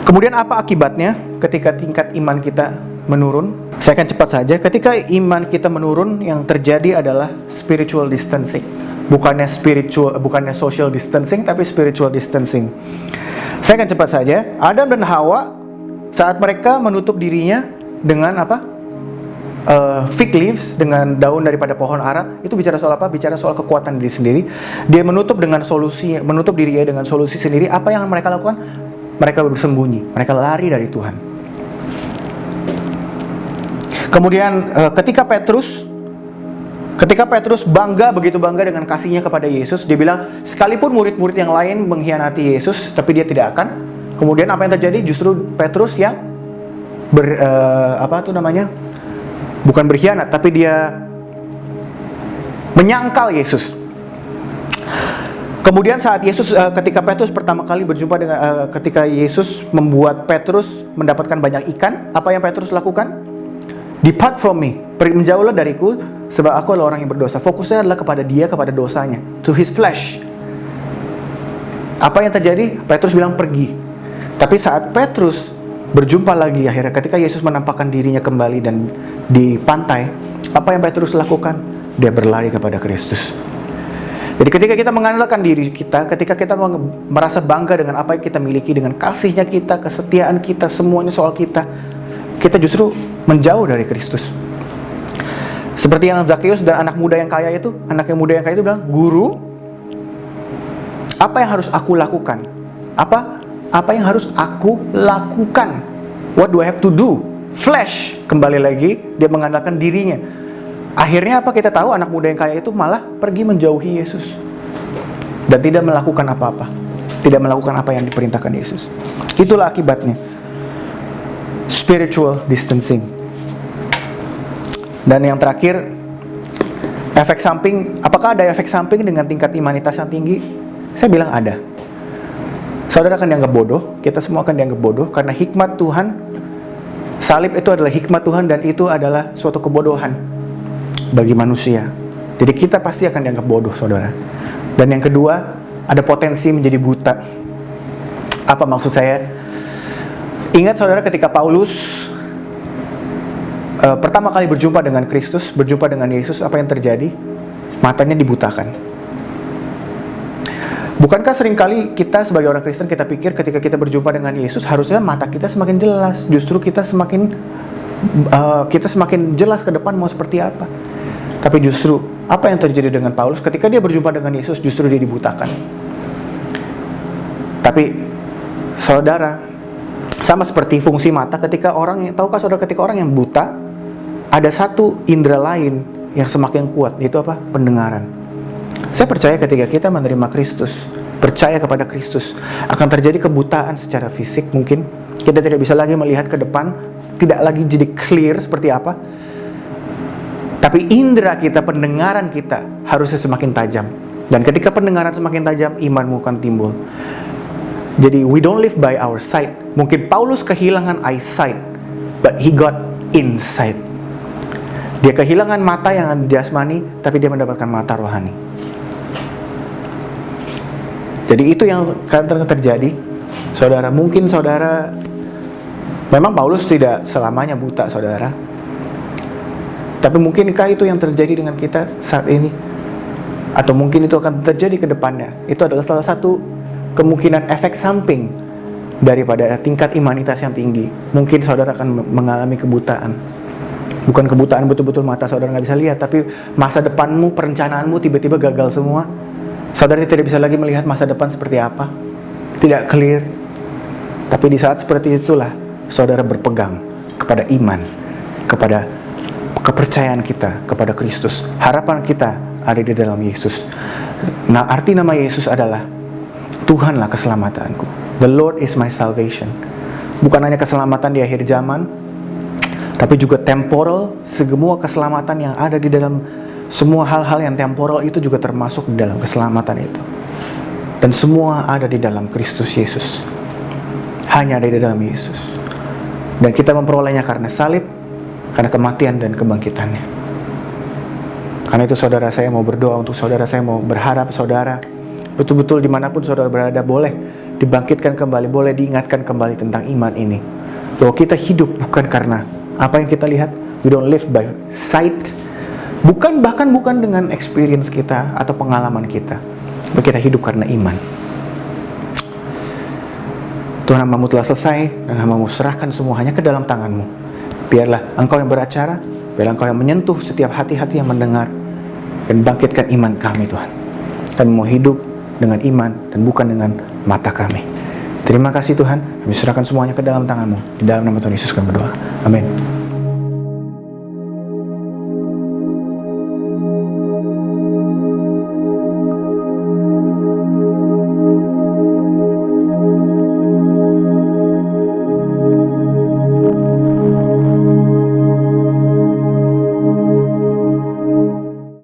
Kemudian apa akibatnya ketika tingkat iman kita menurun? Saya akan cepat saja. Ketika iman kita menurun, yang terjadi adalah spiritual distancing. Bukannya social distancing, tapi spiritual distancing. Saya akan cepat saja. Adam dan Hawa, saat mereka menutup dirinya dengan apa? Fig leaves, dengan daun daripada pohon ara. Itu bicara soal apa? Bicara soal kekuatan diri sendiri. Dia menutup dirinya dengan solusi sendiri. Apa yang mereka lakukan? Mereka bersembunyi, mereka lari dari Tuhan. Kemudian ketika Petrus begitu bangga dengan kasihnya kepada Yesus, dia bilang, sekalipun murid-murid yang lain mengkhianati Yesus, tapi dia tidak akan. Kemudian apa yang terjadi? Justru Petrus yang bukan berkhianat, tapi dia menyangkal Yesus. Kemudian saat ketika Petrus pertama kali berjumpa dengan, ketika Yesus membuat Petrus mendapatkan banyak ikan, apa yang Petrus lakukan? Depart from me, menjauhlah dariku, sebab aku adalah orang yang berdosa. Fokusnya adalah kepada dia, kepada dosanya, to his flesh. Apa yang terjadi? Petrus bilang pergi. Tapi saat Petrus berjumpa lagi akhirnya, ketika Yesus menampakkan dirinya kembali dan di pantai, apa yang Petrus lakukan? Dia berlari kepada Kristus. Jadi ketika kita mengandalkan diri kita, ketika kita merasa bangga dengan apa yang kita miliki, dengan kasihnya kita, kesetiaan kita, semuanya soal kita justru menjauh dari Kristus. Seperti yang Zakheus dan anak muda yang kaya itu bilang, Guru, apa yang harus aku lakukan? Apa yang harus aku lakukan? What do I have to do? Flesh, kembali lagi dia mengandalkan dirinya. Akhirnya apa kita tahu? Anak muda yang kaya itu malah pergi menjauhi Yesus dan tidak melakukan apa-apa, tidak melakukan apa yang diperintahkan Yesus. Itulah akibatnya spiritual distancing. Dan yang terakhir, efek samping. Apakah ada efek samping dengan tingkat imanitas yang tinggi? Saya bilang ada. Saudara akan dianggap bodoh, kita semua akan dianggap bodoh, karena hikmat Tuhan, salib itu adalah hikmat Tuhan, dan itu adalah suatu kebodohan bagi manusia. Jadi kita pasti akan dianggap bodoh, saudara. Dan yang kedua, ada potensi menjadi buta. Apa maksud saya? Ingat saudara, ketika Paulus pertama kali berjumpa dengan Kristus, berjumpa dengan Yesus, apa yang terjadi? Matanya dibutakan. Bukankah seringkali kita sebagai orang Kristen, kita pikir ketika kita berjumpa dengan Yesus, harusnya mata kita semakin jelas. Justru kita semakin jelas ke depan mau seperti apa. Tapi justru apa yang terjadi dengan Paulus? Ketika dia berjumpa dengan Yesus, justru dia dibutakan. Tapi saudara, sama seperti fungsi mata, ketika orang yang buta, ada satu indera lain yang semakin kuat, yaitu apa? Pendengaran. Saya percaya ketika kita menerima Kristus, percaya kepada Kristus, akan terjadi kebutaan secara fisik mungkin. Kita tidak bisa lagi melihat ke depan, tidak lagi jadi clear seperti apa. Tapi indera kita, pendengaran kita harusnya semakin tajam. Dan ketika pendengaran semakin tajam, imanmu akan timbul. Jadi we don't live by our sight. Mungkin Paulus kehilangan eyesight, but he got insight. Dia kehilangan mata yang jasmani, tapi dia mendapatkan mata rohani. Jadi itu yang akan terjadi Saudara, mungkin saudara, memang Paulus tidak selamanya buta, saudara. Tapi mungkinkah itu yang terjadi dengan kita saat ini? Atau mungkin itu akan terjadi ke depannya? Itu adalah salah satu kemungkinan efek samping daripada tingkat imanitas yang tinggi. Mungkin saudara akan mengalami kebutaan. Bukan kebutaan betul-betul mata saudara nggak bisa lihat, tapi masa depanmu, perencanaanmu tiba-tiba gagal semua. Saudara tidak bisa lagi melihat masa depan seperti apa. Tidak clear. Tapi di saat seperti itulah saudara berpegang kepada iman, kepada kepercayaan kita kepada Kristus. Harapan kita ada di dalam Yesus. Nah, arti nama Yesus adalah Tuhanlah keselamatanku. The Lord is my salvation. Bukan hanya keselamatan di akhir zaman, tapi juga temporal. Semua keselamatan yang ada di dalam, semua hal-hal yang temporal itu juga termasuk di dalam keselamatan itu. Dan semua ada di dalam Kristus Yesus. Hanya ada di dalam Yesus. Dan kita memperolehnya karena salib, karena kematian dan kebangkitannya. Karena itu saudara, saya mau berdoa untuk saudara, saya mau berharap saudara betul-betul dimanapun saudara berada boleh dibangkitkan kembali, boleh diingatkan kembali tentang iman ini. Bahwa kita hidup bukan karena apa yang kita lihat. We don't live by sight. Bahkan bukan dengan experience kita atau pengalaman kita. Tapi kita hidup karena iman. Tuhan, hamba-Mu telah selesai dan hamba-Mu serahkan semua hanya ke dalam tangan-Mu. Biarlah Engkau yang beracara, biarlah Engkau yang menyentuh setiap hati-hati yang mendengar, dan bangkitkan iman kami, Tuhan. Kami mau hidup dengan iman dan bukan dengan mata kami. Terima kasih Tuhan, kami serahkan semuanya ke dalam tangan-Mu. Di dalam nama Tuhan Yesus kami berdoa. Amin.